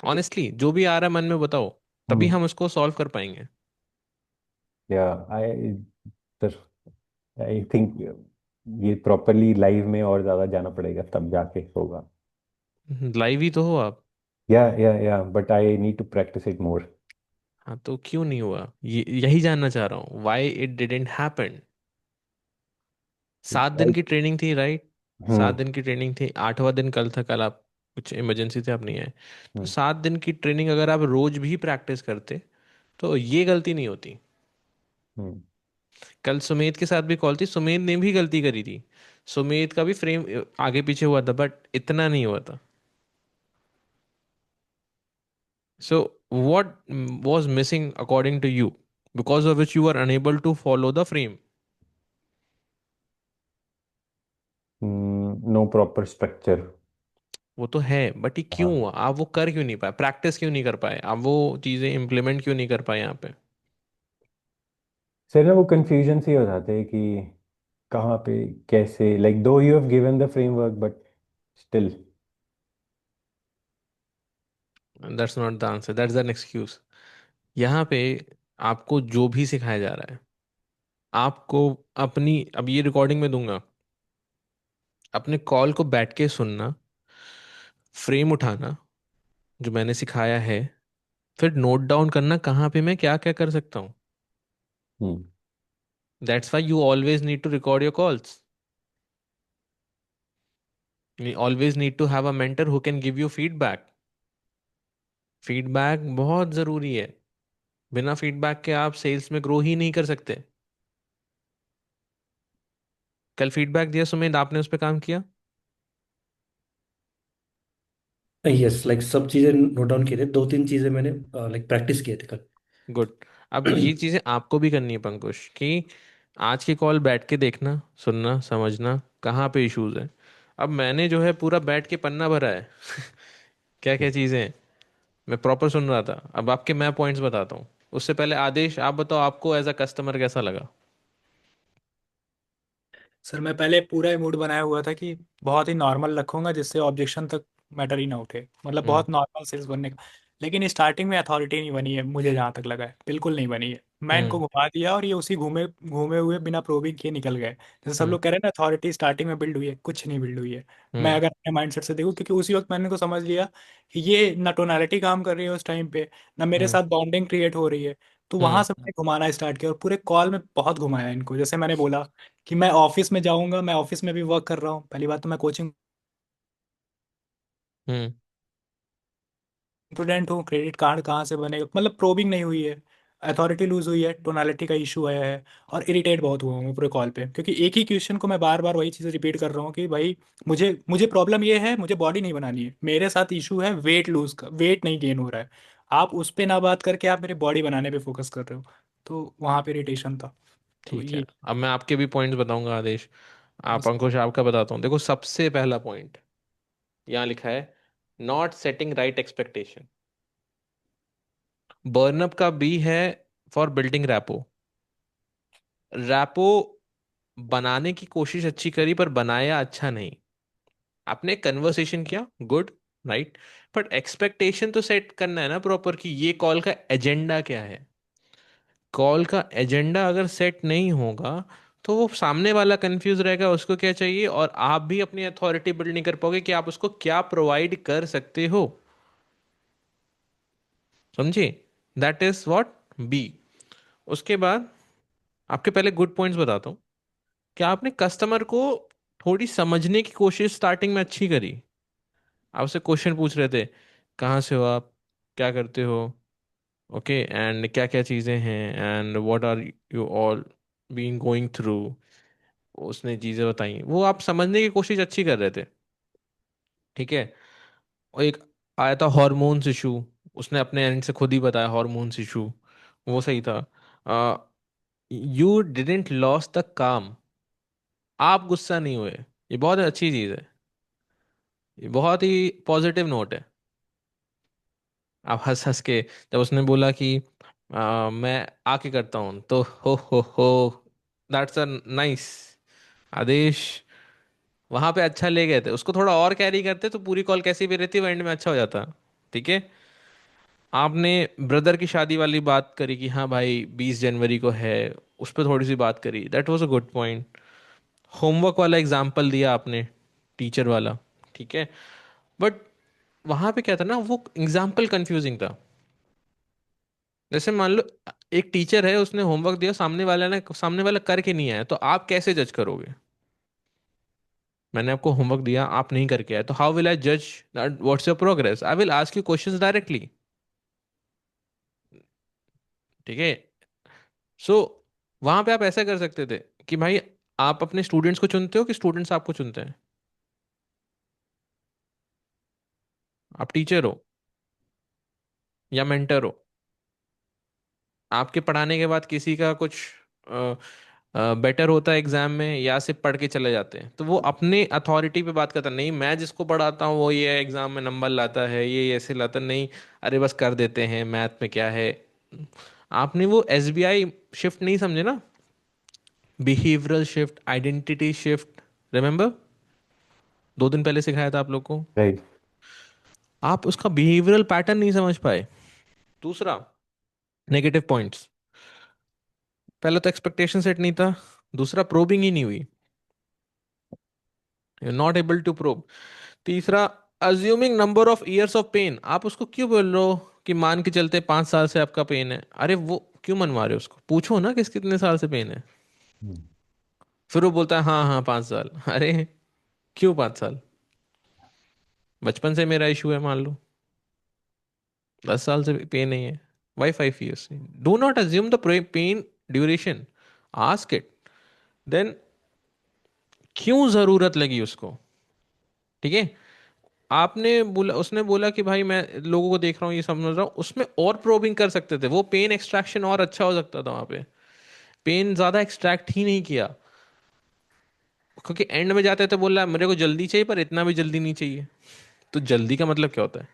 ऑनेस्टली जो भी आ रहा है मन में बताओ, तभी हम्म, हम उसको सॉल्व कर पाएंगे। या आई सर, आई थिंक ये प्रॉपरली लाइव में और ज़्यादा जाना पड़ेगा तब जाके होगा। लाइव ही तो हो आप। या but I need to practice it more. हाँ, तो क्यों नहीं हुआ, ये यही जानना चाह रहा हूँ, वाई इट डिडेंट हैपन? 7 दिन की ट्रेनिंग थी, राइट? सात हम्म दिन की ट्रेनिंग थी, 8वां दिन कल था, कल आप कुछ इमरजेंसी से आप नहीं आए। तो हम्म 7 दिन की ट्रेनिंग अगर आप रोज भी प्रैक्टिस करते तो ये गलती नहीं होती। हम्म कल सुमेध के साथ भी कॉल थी, सुमेध ने भी गलती करी थी, सुमेध का भी फ्रेम आगे पीछे हुआ था, बट इतना नहीं हुआ था. सो what was missing according to you, because of which you were unable to follow the frame? No proper structure. वो तो है, बट ये क्यों हाँ हुआ? आप वो कर क्यों नहीं पाए, प्रैक्टिस क्यों नहीं कर पाए, आप वो चीजें इम्प्लीमेंट क्यों नहीं कर पाए यहाँ पे? सर ना, वो कंफ्यूजन से ही हो जाते हैं कि कहाँ पे कैसे, लाइक दो you have given the framework but still. That's not the answer, that's an excuse. यहाँ पे आपको जो भी सिखाया जा रहा है, आपको अपनी, अब ये रिकॉर्डिंग में दूंगा, अपने कॉल को बैठ के सुनना, फ्रेम उठाना जो मैंने सिखाया है, फिर नोट डाउन करना कहाँ पे मैं क्या क्या कर सकता हूँ. Hmm that's why you always need to record your calls. You always need to have a mentor who can give you feedback. Feedback बहुत ज़रूरी है. बिना फीडबैक के आप सेल्स में ग्रो ही नहीं कर सकते. कल फीडबैक दिया सुमेध, आपने उस पर काम किया? यस लाइक सब चीजें नोट डाउन किए थे, दो तीन चीजें मैंने लाइक प्रैक्टिस किए थे गुड. अब ये कल. चीज़ें आपको भी करनी है पंकुश, कि आज की कॉल बैठ के देखना, सुनना, समझना कहाँ पे इश्यूज है. अब मैंने जो है पूरा बैठ के पन्ना भरा है क्या क्या चीज़ें हैं, मैं प्रॉपर सुन रहा था। अब आपके मैं पॉइंट्स बताता हूँ। उससे पहले आदेश आप बताओ, आपको एज अ कस्टमर कैसा लगा? सर मैं पहले पूरा ही मूड बनाया हुआ था कि बहुत ही नॉर्मल रखूंगा जिससे ऑब्जेक्शन तक मैटर ही ना उठे, मतलब हम्म। बहुत नॉर्मल सेल्स बनने का। लेकिन स्टार्टिंग में अथॉरिटी नहीं बनी है, मुझे जहाँ तक लगा है बिल्कुल नहीं बनी है। मैं इनको हम्म। घुमा दिया और ये उसी घूमे घूमे हुए बिना प्रोबिंग किए निकल गए। जैसे सब हम्म। लोग कह रहे हैं ना अथॉरिटी स्टार्टिंग में बिल्ड हुई है, कुछ नहीं बिल्ड हुई है। मैं हम्म। अगर अपने माइंडसेट से देखूँ, क्योंकि उसी वक्त मैंने को समझ लिया कि ये ना टोनालिटी काम कर रही है उस टाइम पे, ना मेरे हम्म। साथ बॉन्डिंग क्रिएट हो रही है। तो वहां हम्म। से मैंने घुमाना स्टार्ट किया और पूरे कॉल में बहुत घुमाया इनको। जैसे मैंने बोला कि मैं ऑफिस में जाऊंगा, मैं ऑफिस में भी वर्क कर रहा हूँ। पहली बात तो मैं कोचिंग हम्म। स्टूडेंट हूँ, क्रेडिट कार्ड कहाँ से बनेगा, मतलब प्रोबिंग नहीं हुई है, अथॉरिटी लूज हुई है, टोनालिटी का इशू आया है। और इरिटेट बहुत हुआ हूँ मैं पूरे कॉल पे, क्योंकि एक ही क्वेश्चन को मैं बार बार वही चीज़ रिपीट कर रहा हूँ कि भाई मुझे मुझे प्रॉब्लम ये है, मुझे बॉडी नहीं बनानी है, मेरे साथ इशू है वेट लूज का, वेट नहीं गेन हो रहा है। आप उस पे ना बात करके आप मेरे बॉडी बनाने पे फोकस कर रहे हो। तो वहाँ पे इरिटेशन था। तो ठीक है, ये अब मैं आपके भी पॉइंट्स बताऊंगा आदेश। आप बस। अंकुश आपका बताता हूँ। देखो, सबसे पहला पॉइंट यहाँ लिखा है, not setting right expectation. Burn up का बी है फॉर बिल्डिंग रैपो। रैपो बनाने की कोशिश अच्छी करी पर बनाया अच्छा नहीं। आपने कन्वर्सेशन किया, गुड, राइट, बट एक्सपेक्टेशन तो सेट करना है ना प्रॉपर, कि ये कॉल का एजेंडा क्या है। कॉल का एजेंडा अगर सेट नहीं होगा तो वो सामने वाला कंफ्यूज रहेगा, उसको क्या चाहिए, और आप भी अपनी अथॉरिटी बिल्ड नहीं कर पाओगे कि आप उसको क्या प्रोवाइड कर सकते हो। समझे? That is what be. उसके बाद आपके पहले गुड पॉइंट्स बताता हूँ कि आपने कस्टमर को थोड़ी समझने की कोशिश स्टार्टिंग में अच्छी करी। आपसे क्वेश्चन पूछ रहे थे, कहाँ से हो आप, क्या करते हो, ओके, एंड क्या क्या चीज़ें हैं, and what are you all being going through. उसने चीज़ें बताई, वो आप समझने की कोशिश अच्छी कर रहे थे। ठीक है। और एक आया था हॉर्मोन्स इशू, उसने अपने एंड से खुद ही बताया हॉर्मोन्स इशू, वो सही था। यू डिडेंट लॉस द काम, आप गुस्सा नहीं हुए, ये बहुत अच्छी चीज़ है, ये बहुत ही पॉजिटिव नोट है। आप हंस हंस के, जब उसने बोला कि मैं आके करता हूँ, तो हो दैट्स अ नाइस। आदेश वहां पे अच्छा ले गए थे, उसको थोड़ा और कैरी करते तो पूरी कॉल कैसी भी रहती, वो एंड में अच्छा हो जाता। ठीक है। आपने ब्रदर की शादी वाली बात करी कि हाँ भाई 20 जनवरी को है, उस पर थोड़ी सी बात करी, that was a good point. Homework वाला एग्जाम्पल दिया आपने, टीचर वाला। ठीक है। बट वहां पे क्या था ना, वो एग्जाम्पल कंफ्यूजिंग था। जैसे मान लो एक टीचर है, उसने होमवर्क दिया, सामने वाला करके नहीं आया, तो आप कैसे जज करोगे? मैंने आपको होमवर्क दिया, आप नहीं करके आए, तो हाउ विल आई जज what's your progress? I will ask you questions directly. ठीक है। सो वहां पे आप ऐसा कर सकते थे कि भाई, आप अपने स्टूडेंट्स को चुनते हो कि स्टूडेंट्स आपको चुनते हैं? आप टीचर हो या मेंटर हो, आपके पढ़ाने के बाद किसी का कुछ बेटर होता है एग्जाम में, या सिर्फ पढ़ के चले जाते हैं, तो वो अपने अथॉरिटी पे बात करता है, नहीं मैं जिसको पढ़ाता हूँ वो ये एग्जाम में नंबर लाता है, ये ऐसे लाता नहीं, अरे बस कर देते हैं, मैथ में क्या है। आपने वो एसबीआई शिफ्ट नहीं समझे ना, behavioural shift, identity shift, remember 2 दिन पहले सिखाया था आप लोग को। राइट। आप उसका बिहेवियरल पैटर्न नहीं समझ पाए। दूसरा, नेगेटिव पॉइंट्स, पहला तो एक्सपेक्टेशन सेट नहीं था, दूसरा प्रोबिंग ही नहीं हुई, नॉट एबल टू प्रोब। तीसरा, assuming number of years of pain, आप उसको क्यों बोल रहे हो कि मान के चलते 5 साल से आपका पेन है? अरे वो क्यों मनवा रहे हो उसको, पूछो ना किस कितने साल से पेन है। हम्म। फिर वो बोलता है हाँ हाँ 5 साल। अरे क्यों 5 साल? बचपन से मेरा इशू है मान लो, 10 साल से पेन नहीं है, why 5 years? Do not assume the pain duration, ask it. Then क्यों जरूरत लगी उसको? ठीक है। आपने बोला, उसने बोला कि भाई मैं लोगों को देख रहा हूँ, ये समझ रहा हूँ, उसमें और प्रोबिंग कर सकते थे, वो पेन एक्सट्रैक्शन और अच्छा हो सकता था वहां पे। पेन ज्यादा एक्सट्रैक्ट ही नहीं किया, क्योंकि एंड में जाते तो बोल रहा है मेरे को जल्दी चाहिए पर इतना भी जल्दी नहीं चाहिए। तो जल्दी का मतलब क्या होता है?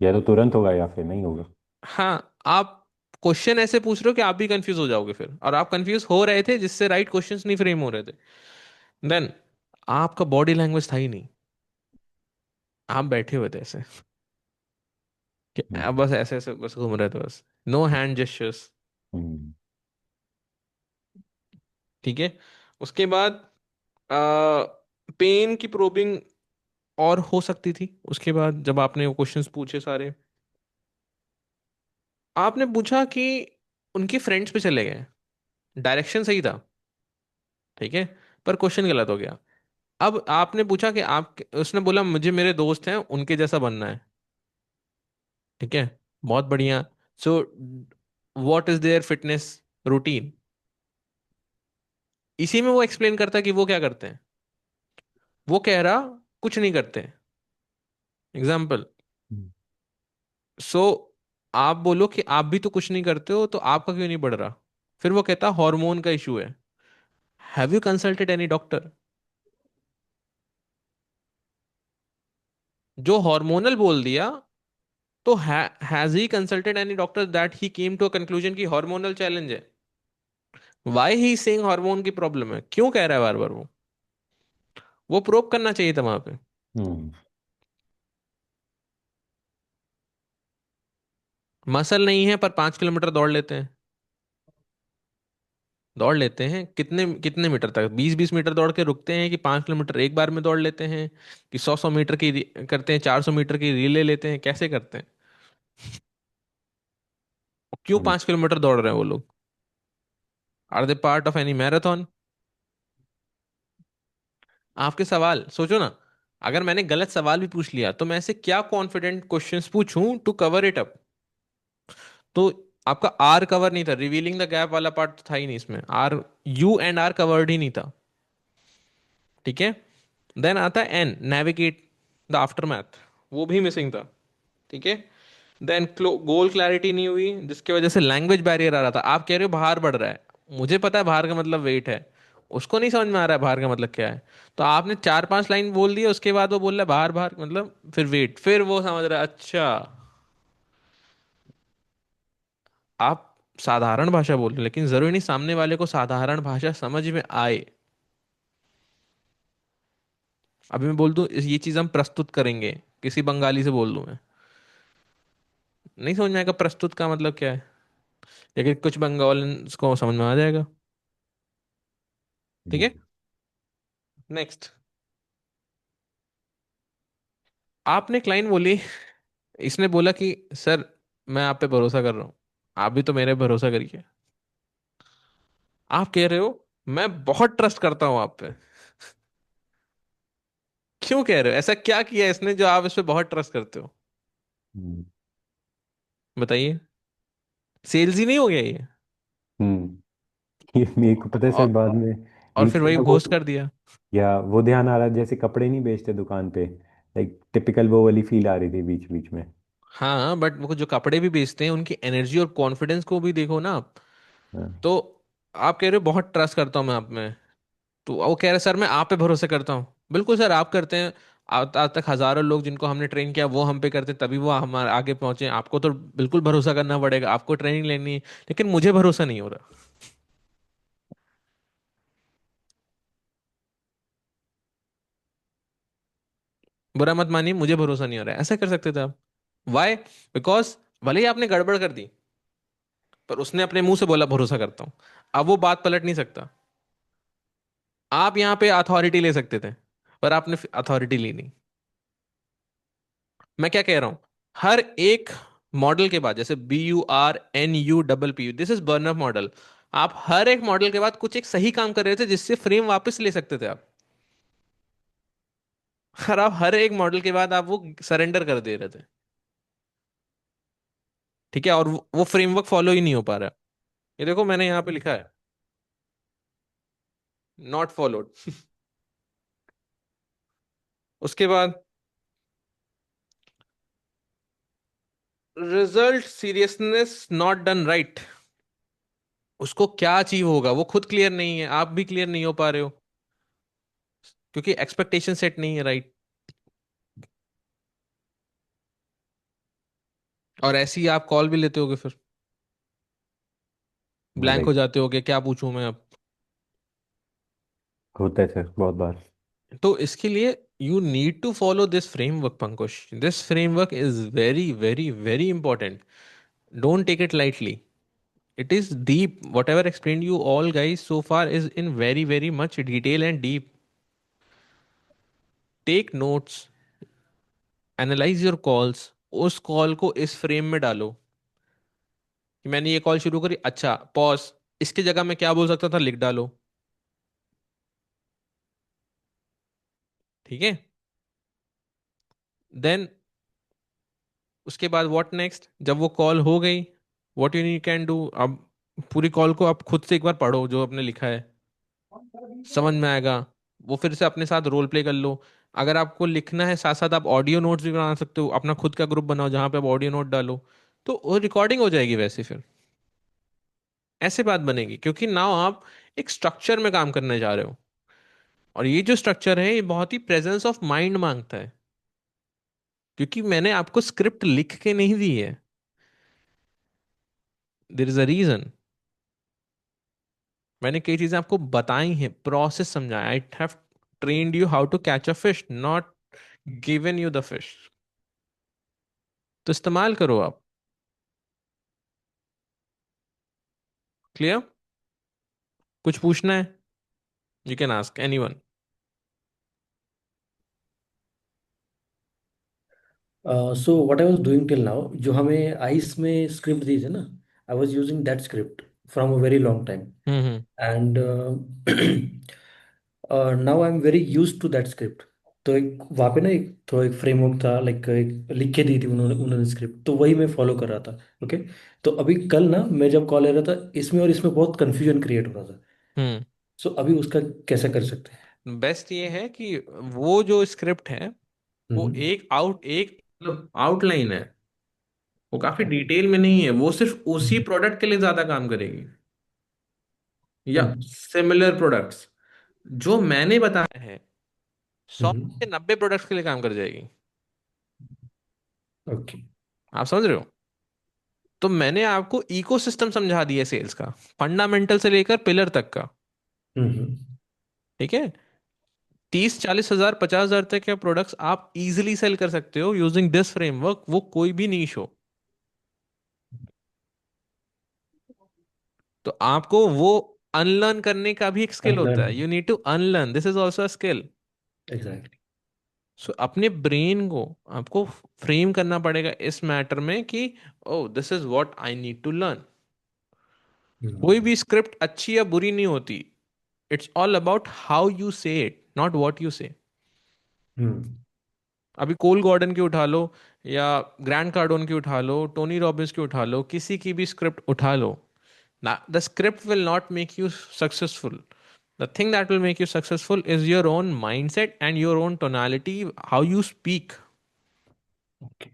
या तो तुरंत होगा या फिर नहीं होगा। हाँ, आप क्वेश्चन ऐसे पूछ रहे हो कि आप भी कंफ्यूज हो जाओगे फिर, और आप कंफ्यूज हो रहे थे जिससे राइट क्वेश्चंस नहीं फ्रेम हो रहे थे। देन आपका बॉडी लैंग्वेज था ही नहीं, आप बैठे हुए थे ऐसे कि हम्म। आप बस ऐसे ऐसे बस घूम रहे थे बस, नो हैंड जेस्चर्स। हम्म। ठीक है। उसके बाद पेन की प्रोबिंग और हो सकती थी। उसके बाद जब आपने वो क्वेश्चंस पूछे सारे, आपने पूछा कि उनके फ्रेंड्स पे चले गए, डायरेक्शन सही था, ठीक है, पर क्वेश्चन गलत हो गया। अब आपने पूछा कि आप, उसने बोला मुझे मेरे दोस्त हैं उनके जैसा बनना है, ठीक है, बहुत बढ़िया। So what is their fitness routine? इसी में वो एक्सप्लेन करता है कि वो क्या करते हैं। वो कह रहा कुछ नहीं करते, एग्जाम्पल। हम्म। सो आप बोलो कि आप भी तो कुछ नहीं करते हो, तो आपका क्यों नहीं बढ़ रहा? फिर वो कहता हार्मोन का इशू है। Have you consulted any doctor? जो हार्मोनल बोल दिया, तो has he consulted any doctor that he came to a conclusion की हार्मोनल चैलेंज है? वाई ही सेइंग हार्मोन की प्रॉब्लम है, क्यों कह रहा है बार बार वो प्रोब करना चाहिए था वहां पे। हम्म। मसल नहीं है पर 5 किलोमीटर दौड़ लेते हैं। दौड़ लेते हैं कितने कितने मीटर तक, 20-20 मीटर दौड़ के रुकते हैं, कि 5 किलोमीटर एक बार में दौड़ लेते हैं, कि 100-100 मीटर की करते हैं, 400 मीटर की रिले लेते हैं, कैसे करते हैं? क्यों हम्म। 5 किलोमीटर दौड़ रहे हैं वो लोग? Are they part of any marathon? आपके सवाल सोचो ना, अगर मैंने गलत सवाल भी पूछ लिया तो मैं ऐसे क्या कॉन्फिडेंट क्वेश्चंस पूछूं टू कवर इट अप? तो आपका आर कवर नहीं था, रिवीलिंग द गैप वाला पार्ट तो था ही नहीं इसमें, R, U and R covered ही नहीं था, ठीक है। देन आता है एन, नेविगेट द आफ्टरमैथ, वो भी मिसिंग था, ठीक है। देन गोल क्लैरिटी नहीं हुई, जिसकी वजह से लैंग्वेज बैरियर आ रहा था। आप कह रहे हो बाहर बढ़ रहा है, मुझे पता है बाहर का मतलब वेट है, उसको नहीं समझ में आ रहा है बाहर का मतलब क्या है। तो आपने 4-5 लाइन बोल दी, उसके बाद वो बोल रहा है बाहर बाहर मतलब फिर वेट, फिर वो समझ रहा है अच्छा। आप साधारण भाषा बोल रहे हो, लेकिन जरूरी नहीं सामने वाले को साधारण भाषा समझ में आए। अभी मैं बोल दूं ये चीज हम प्रस्तुत करेंगे, किसी बंगाली से बोल दूं मैं, नहीं समझ में आएगा प्रस्तुत का मतलब क्या है, लेकिन कुछ बंगालियंस को समझ में आ जाएगा, ठीक है। हम्म। नेक्स्ट, आपने एक लाइन बोली, इसने बोला कि सर मैं आप पे भरोसा कर रहा हूँ, आप भी तो मेरे पे भरोसा करिए। आप कह रहे हो मैं बहुत ट्रस्ट करता हूँ आप पे। क्यों कह रहे हो? ऐसा क्या किया इसने जो आप इस पे बहुत ट्रस्ट करते हो? हम्म। बताइए। सेल्स ही नहीं हो गया ये? ये मेरे को पता है सर, और बाद में और फिर नीचे वही ना वो, घोस्ट कर दिया। या वो ध्यान आ रहा जैसे कपड़े नहीं बेचते दुकान पे, लाइक टिपिकल वो वाली फील आ रही थी बीच बीच में। हाँ, बट वो जो कपड़े भी बेचते हैं उनकी एनर्जी और कॉन्फिडेंस को भी देखो ना आप। हाँ। तो आप कह रहे हो बहुत ट्रस्ट करता हूँ मैं आप में, तो वो कह रहे सर मैं आप पे भरोसा करता हूँ। बिल्कुल सर, आप करते हैं। आज तक हजारों लोग जिनको हमने ट्रेन किया वो हम पे करते, तभी वो हमारे आगे पहुंचे। आपको तो बिल्कुल भरोसा करना पड़ेगा, आपको ट्रेनिंग लेनी है, लेकिन मुझे भरोसा नहीं हो रहा। बुरा मत मानिए, मुझे भरोसा नहीं हो रहा है, ऐसा कर सकते थे आप। वाई? बिकॉज भले ही आपने गड़बड़ कर दी, पर उसने अपने मुंह से बोला भरोसा करता हूँ, अब वो बात पलट नहीं सकता। आप यहाँ पे अथॉरिटी ले सकते थे, पर आपने अथॉरिटी ली नहीं। मैं क्या कह रहा हूं, हर एक मॉडल के बाद, जैसे BURNUPPU, this is burn up model, आप हर एक मॉडल के बाद कुछ एक सही काम कर रहे थे जिससे फ्रेम वापस ले सकते थे आप। और आप हर एक मॉडल के बाद आप वो सरेंडर कर दे रहे थे, ठीक है, और वो फ्रेमवर्क फॉलो ही नहीं हो पा रहा। ये देखो मैंने यहाँ पे लिखा है, नॉट फॉलोड। उसके बाद result seriousness not done right, उसको क्या अचीव होगा वो खुद क्लियर नहीं है, आप भी क्लियर नहीं हो पा रहे हो, क्योंकि एक्सपेक्टेशन सेट नहीं है, राइट? और ऐसे ही आप कॉल भी लेते होगे, फिर ब्लैंक हो राइट। जाते होगे, क्या पूछूं मैं अब। होता है सर बहुत बार। तो इसके लिए you need to follow this framework Pankaj, this framework is very very very important, don't take it lightly. It is deep. Whatever explained you all guys so far is in very, very much detail and deep. Take notes, analyze your calls. उस call को इस frame में डालो कि मैंने ये call शुरू करी, अच्छा पॉज, इसकी जगह मैं क्या बोल सकता था लिख डालो. ठीक है. देन उसके बाद व्हाट नेक्स्ट, जब वो कॉल हो गई, व्हाट यू कैन डू. अब पूरी कॉल को आप खुद से एक बार पढ़ो जो आपने लिखा है, समझ में आएगा. वो फिर से अपने साथ रोल प्ले कर लो. अगर आपको लिखना है साथ साथ आप ऑडियो नोट्स भी बना सकते हो, अपना खुद का ग्रुप बनाओ जहां पे आप ऑडियो नोट डालो, तो वो रिकॉर्डिंग हो जाएगी वैसे. फिर ऐसे बात बनेगी, क्योंकि नाउ आप एक स्ट्रक्चर में काम करने जा रहे हो, और ये जो स्ट्रक्चर है ये बहुत ही प्रेजेंस ऑफ माइंड मांगता है, क्योंकि मैंने आपको स्क्रिप्ट लिख के नहीं दी है. There is a reason. मैंने कई चीजें आपको बताई हैं, प्रोसेस समझाया. I have trained you how to catch a fish, not given you the fish. तो इस्तेमाल करो आप. क्लियर? कुछ पूछना है, you can ask anyone. So what I was doing till now, जो हमें आइस में स्क्रिप्ट दी थी ना, I was using that script from a very long time. Hmm. And now I am very use to that script. तो एक वहाँ पे ना एक तो एक फ्रेमवर्क था, लाइक एक लिख के दी थी उन्होंने उन्होंने स्क्रिप्ट, तो वही मैं फॉलो कर रहा था. ओके. तो अभी कल ना मैं जब कॉल ले रहा था, इसमें और इसमें बहुत कंफ्यूजन क्रिएट हो रहा था. हम्म. सो अभी उसका कैसे कर सकते हैं? बेस्ट ये है कि वो जो स्क्रिप्ट है वो हम्म. एक मतलब आउटलाइन है, वो काफी डिटेल में नहीं है, वो सिर्फ उसी प्रोडक्ट के लिए ज्यादा काम करेगी, या हम्म. सिमिलर प्रोडक्ट्स जो मैंने बताया है, 100 से हम्म. 90 प्रोडक्ट्स के लिए काम कर जाएगी. ओके. आप समझ रहे हो? तो मैंने आपको इकोसिस्टम समझा दिया सेल्स का, फंडामेंटल से लेकर पिलर तक का. हम्म. ठीक है. 30-40 हजार 50 हजार तक के प्रोडक्ट्स आप इजीली सेल कर सकते हो यूजिंग दिस फ्रेमवर्क, वो कोई भी नीश हो. तो आपको वो अनलर्न करने का भी एक स्किल होता अनलर्न. है. You need to unlearn, this is also a skill. Exactly. So अपने ब्रेन को आपको फ्रेम करना पड़ेगा इस मैटर में कि oh this is what I need to learn. कोई हम्म. भी स्क्रिप्ट अच्छी या बुरी नहीं होती, it's all about how you say it, not what you say. Hmm. अभी कोल गॉर्डन की उठा लो, या ग्रैंड कार्डोन की उठा लो, टोनी रॉबिन्स की उठा लो, किसी की भी स्क्रिप्ट उठा लो ना, the script will not make you successful. The thing that will make you successful is your own mindset and your own tonality, how you speak. Okay.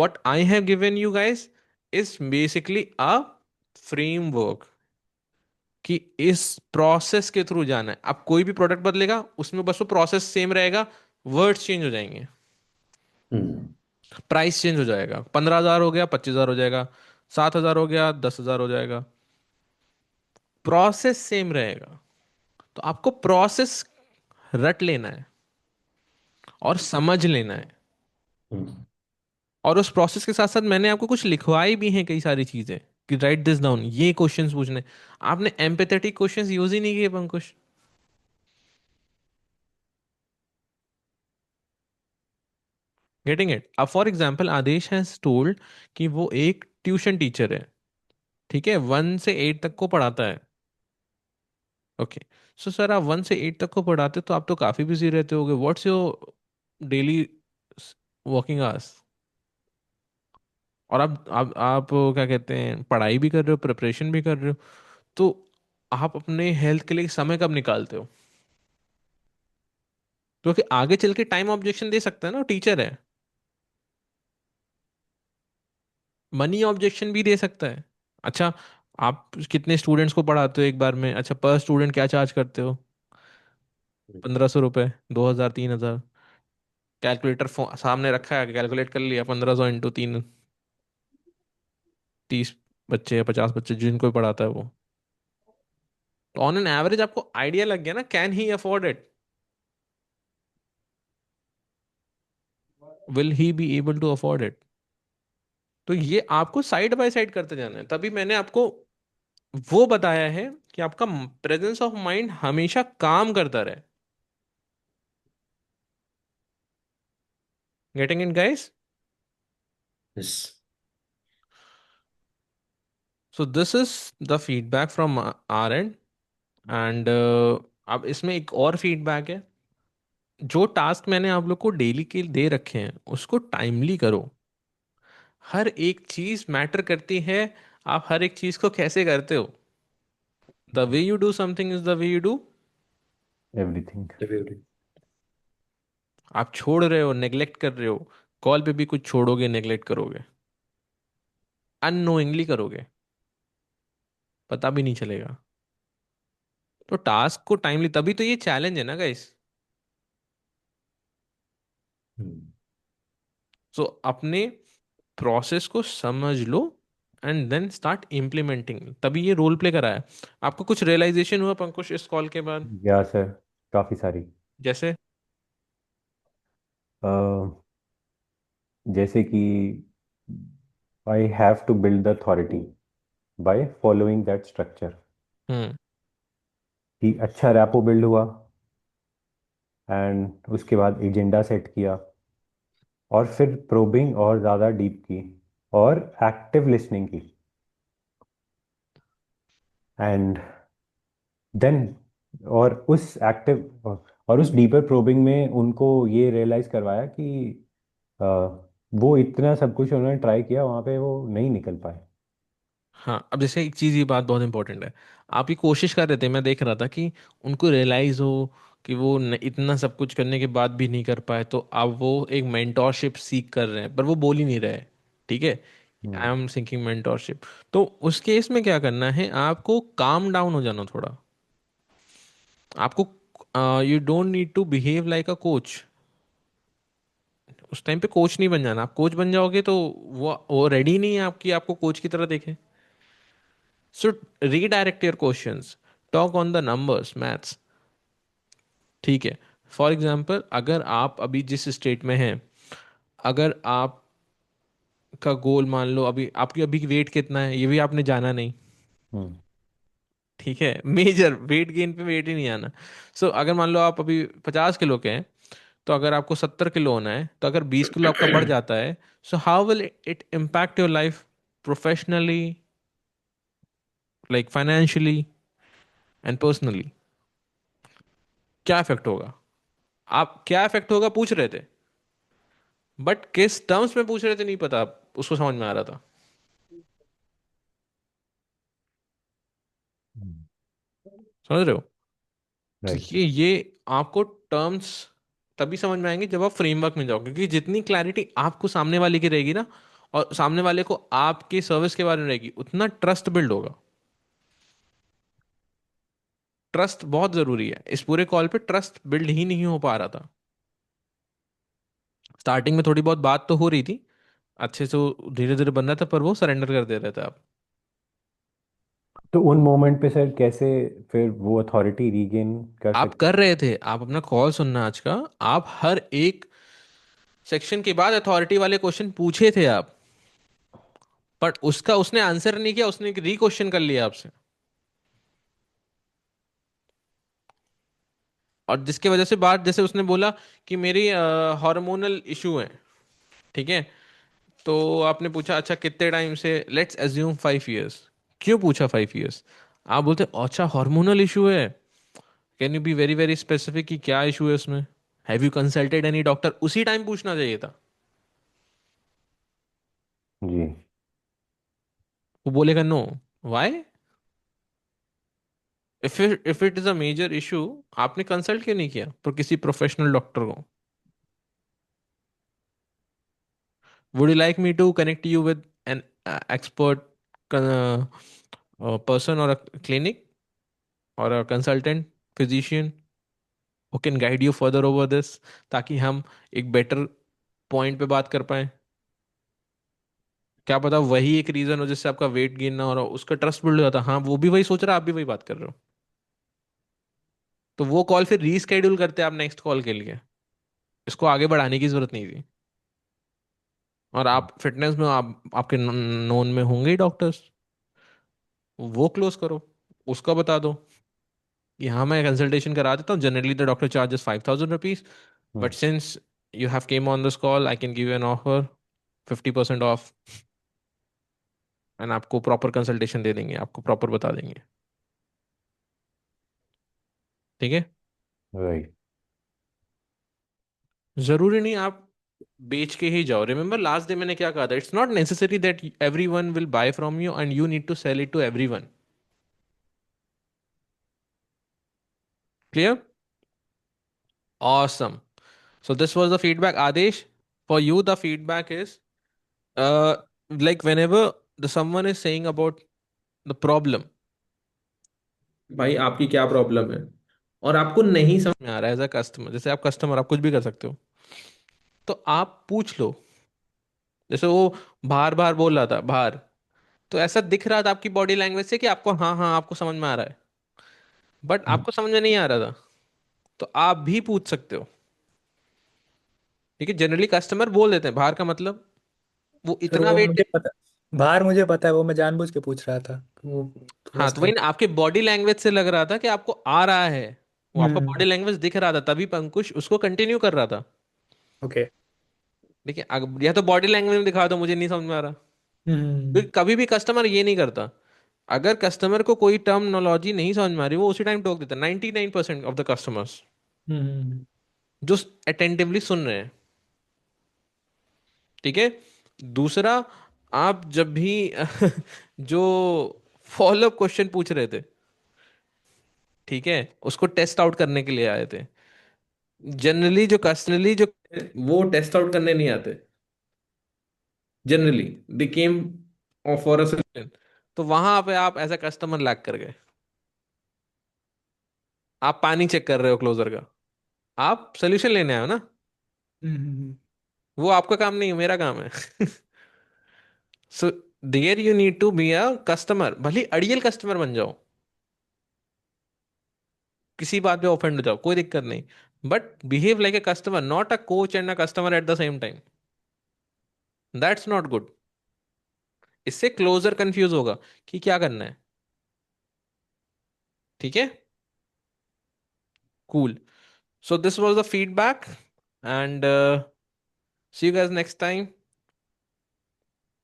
What I have given you guys is basically a framework कि इस process के through जाना है. अब कोई भी product बदलेगा उसमें बस वो प्रोसेस सेम रहेगा, वर्ड्स चेंज हो जाएंगे, हम्म. प्राइस चेंज हो जाएगा, 15 हजार हो गया 25 हजार हो जाएगा, 7 हजार हो गया 10 हजार हो जाएगा, प्रोसेस सेम रहेगा. तो आपको प्रोसेस रट लेना है और समझ लेना है. हम्म. और उस प्रोसेस के साथ साथ मैंने आपको कुछ लिखवाई भी हैं कई सारी चीजें कि राइट दिस डाउन, ये क्वेश्चंस पूछने. आपने एम्पैथेटिक क्वेश्चंस यूज ही नहीं किए पंकुश. Getting it? अब for example Adesh has told कि वो एक ट्यूशन टीचर है, ठीक है, 1 से 8 तक को पढ़ाता है. ओके. सो सर आप 1 से 8 तक को पढ़ाते हो तो आप तो काफी बिजी रहते होगे, what's your daily working hours? और आप क्या कहते हैं, पढ़ाई भी कर रहे हो, प्रिपरेशन भी कर रहे हो, तो आप अपने हेल्थ के लिए समय कब निकालते हो? क्योंकि आगे चल के टाइम ऑब्जेक्शन दे सकता है ना, टीचर है. मनी ऑब्जेक्शन भी दे सकता है. अच्छा, आप कितने स्टूडेंट्स को पढ़ाते हो एक बार में? अच्छा, पर स्टूडेंट क्या चार्ज करते हो? 1500 रुपये, 2000, 3000? कैलकुलेटर सामने रखा है, कैलकुलेट कर लिया, 1500 × 3, 30 बच्चे या 50 बच्चे जिनको भी पढ़ाता है वो। तो ऑन एन एवरेज आपको आइडिया लग गया ना, can he afford it, will he be able to afford it? तो ये आपको साइड बाय साइड करते जाना है, तभी मैंने आपको वो बताया है कि आपका प्रेजेंस ऑफ माइंड हमेशा काम करता रहे। Getting in guys? Yes. So this is the feedback from our end. And अब इसमें एक और फीडबैक है। जो टास्क मैंने आप लोग को डेली के दे रखे हैं उसको टाइमली करो। हर एक चीज मैटर करती है। आप हर एक चीज को कैसे करते हो? The way you do something is the way you do everything. Every. आप छोड़ रहे हो, नेग्लेक्ट कर रहे हो, कॉल पे भी कुछ छोड़ोगे, नेग्लेक्ट करोगे, अननोइंगली करोगे, पता भी नहीं चलेगा। तो टास्क को टाइमली, तभी तो ये चैलेंज है ना गाइस। Hmm. सो अपने प्रोसेस को समझ लो एंड देन स्टार्ट इम्प्लीमेंटिंग, तभी ये रोल प्ले करा है। आपको कुछ रियलाइजेशन हुआ पंकुश इस कॉल के बाद? या सर, काफ़ी सारी। जैसे? अ, जैसे कि I have to build the authority by following that structure. Hmm. कि अच्छा रैपो बिल्ड हुआ, एंड उसके बाद एजेंडा सेट किया, और फिर प्रोबिंग और ज़्यादा डीप की, और एक्टिव लिसनिंग की, एंड देन, और उस एक्टिव और उस डीपर प्रोबिंग में उनको ये रियलाइज करवाया कि अ, वो इतना सब कुछ उन्होंने ट्राई किया, वहाँ पे वो नहीं निकल पाए। हाँ, अब जैसे एक चीज, ये बात बहुत इंपॉर्टेंट है। आप ये कोशिश कर रहे थे, मैं देख रहा था कि उनको रियलाइज हो कि वो इतना सब कुछ करने के बाद भी नहीं कर पाए, तो अब वो एक मेंटोरशिप सीख कर रहे हैं, पर वो बोल ही नहीं रहे। ठीक है, I hmm. Am seeking mentorship. तो उस केस में क्या करना है, आपको काम डाउन हो जाना थोड़ा। आपको, you don't need to behave like a coach. उस टाइम पे कोच नहीं बन जाना। आप कोच बन जाओगे तो वो रेडी नहीं है आपकी, आपको कोच की तरह देखे। So redirect your questions, talk on the numbers, maths. ठीक है, फॉर एग्जाम्पल अगर आप अभी जिस स्टेट में हैं, अगर आप का गोल, मान लो अभी आपकी अभी वेट कितना है ये भी आपने जाना नहीं। हम्म। ठीक है, मेजर वेट गेन पे वेट ही नहीं आना। अगर मान लो आप अभी 50 किलो के हैं, तो अगर आपको 70 किलो होना है, तो अगर 20 किलो आपका बढ़ जाता है, so how will it impact your life, professionally, like financially and personally? क्या इफेक्ट होगा? आप क्या इफेक्ट होगा पूछ रहे थे, बट किस टर्म्स में पूछ रहे थे नहीं पता, उसको समझ में आ रहा था। समझ रहे हो? तो राइट। ये आपको टर्म्स तभी समझ में आएंगे जब आप फ्रेमवर्क में जाओगे, क्योंकि जितनी क्लैरिटी आपको सामने वाले की रहेगी ना, और सामने वाले को आपके सर्विस के बारे में रहेगी, उतना ट्रस्ट बिल्ड होगा। ट्रस्ट बहुत जरूरी है। इस पूरे कॉल पे ट्रस्ट बिल्ड ही नहीं हो पा रहा था। स्टार्टिंग में थोड़ी बहुत बात तो हो रही थी, अच्छे से धीरे धीरे बन रहा था, पर वो सरेंडर कर दे रहे थे आप। तो उन मोमेंट पे सर कैसे फिर वो अथॉरिटी रीगेन कर आप सकते कर हैं? रहे थे, आप अपना कॉल सुनना आज का। आप हर एक सेक्शन के बाद अथॉरिटी वाले क्वेश्चन पूछे थे आप, बट उसका उसने आंसर नहीं किया, उसने री क्वेश्चन कर लिया आपसे, और जिसके वजह से बात, जैसे उसने बोला कि मेरी हार्मोनल इशू है। ठीक है, तो आपने पूछा अच्छा कितने टाइम से, लेट्स एज्यूम 5 इयर्स। क्यों पूछा 5 इयर्स? आप बोलते अच्छा हार्मोनल इशू है, can you be very very specific कि क्या इशू है उसमें? Have you consulted any doctor? उसी टाइम पूछना चाहिए था। जी। वो बोलेगा no. Why? If it is a major issue, आपने कंसल्ट क्यों नहीं किया पर किसी प्रोफेशनल डॉक्टर को? Would you like me to connect you with an expert person or a clinic or a consultant physician who can guide you further over this, ताकि हम एक बेटर पॉइंट पे बात कर पाए? क्या पता वही एक रीजन हो जिससे आपका वेट गेन ना हो रहा हो, उसका ट्रस्ट बिल्ड हो जाता, हाँ वो भी वही सोच रहा है, आप भी वही बात कर रहे हो, तो वो कॉल फिर रीस्केड्यूल करते हैं आप नेक्स्ट कॉल के लिए। इसको आगे बढ़ाने की जरूरत नहीं थी। और आप फिटनेस में आपके नोन में होंगे ही डॉक्टर्स, वो क्लोज करो, उसका बता दो कि हाँ मैं कंसल्टेशन करा देता हूँ, generally the doctor charges 5,000 rupees, but hmm. Since you have came on this call I can give you an offer 50% of, and आपको प्रॉपर कंसल्टेशन दे देंगे, आपको प्रॉपर बता देंगे। ठीक है? राइट। जरूरी नहीं आप बेच के ही जाओ। रिमेंबर लास्ट डे मैंने क्या कहा था, it's not necessary that everyone will buy from you and you need to sell it to everyone. Clear? Awesome. So this was the feedback, Adesh. For you, the feedback is uh like whenever the someone is saying about the problem, भाई आपकी क्या problem है, और आपको नहीं समझ में आ रहा है एज अ कस्टमर, जैसे आप कस्टमर आप कुछ भी कर सकते हो, तो आप पूछ लो। जैसे वो बाहर बाहर बोल रहा था बाहर, तो ऐसा दिख रहा था आपकी बॉडी लैंग्वेज से कि आपको हाँ हाँ आपको समझ में आ रहा है, बट आपको समझ में नहीं आ रहा था, तो आप भी पूछ सकते हो। ठीक है? जनरली कस्टमर बोल देते हैं बाहर का मतलब वो फिर इतना वो वेट। मुझे पता, बाहर मुझे पता है, वो मैं जानबूझ के पूछ रहा था, वो थोड़ा हाँ तो वही सा। ना, आपके बॉडी लैंग्वेज से लग रहा था कि आपको आ रहा है, वो आपका हम्म। बॉडी लैंग्वेज दिख रहा था, तभी पंकुश उसको कंटिन्यू कर रहा था। ओके। देखिए या तो बॉडी लैंग्वेज में दिखा दो मुझे नहीं समझ में आ रहा, हम्म। क्योंकि कभी भी कस्टमर ये नहीं करता। अगर कस्टमर को कोई टर्मिनोलॉजी नहीं समझ में आ रही वो उसी टाइम टोक देता, 99% ऑफ द कस्टमर्स हम्म। जो अटेंटिवली सुन रहे हैं। ठीक है? दूसरा, आप जब भी जो फॉलोअप क्वेश्चन पूछ रहे थे, ठीक है, उसको टेस्ट आउट करने के लिए आए थे, जनरली जो वो टेस्ट आउट करने नहीं आते, generally they came for a solution, तो वहां पे आप एज अ कस्टमर लैग कर गए। आप पानी चेक कर रहे हो क्लोजर का, आप सोल्यूशन लेने आए हो ना, हम्म। वो आपका काम नहीं है, मेरा काम है। So there you need to be a customer, भले अड़ियल कस्टमर बन जाओ, किसी बात पे ऑफेंड हो जाओ, कोई दिक्कत नहीं, but behave like a customer, not a coach and a customer at the same time. That's not good. इससे क्लोजर कंफ्यूज होगा कि क्या करना है। ठीक है? Cool. So this was the feedback, and see you guys next time.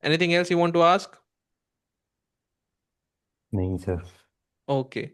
Anything else you want to ask? नहीं sir. Okay.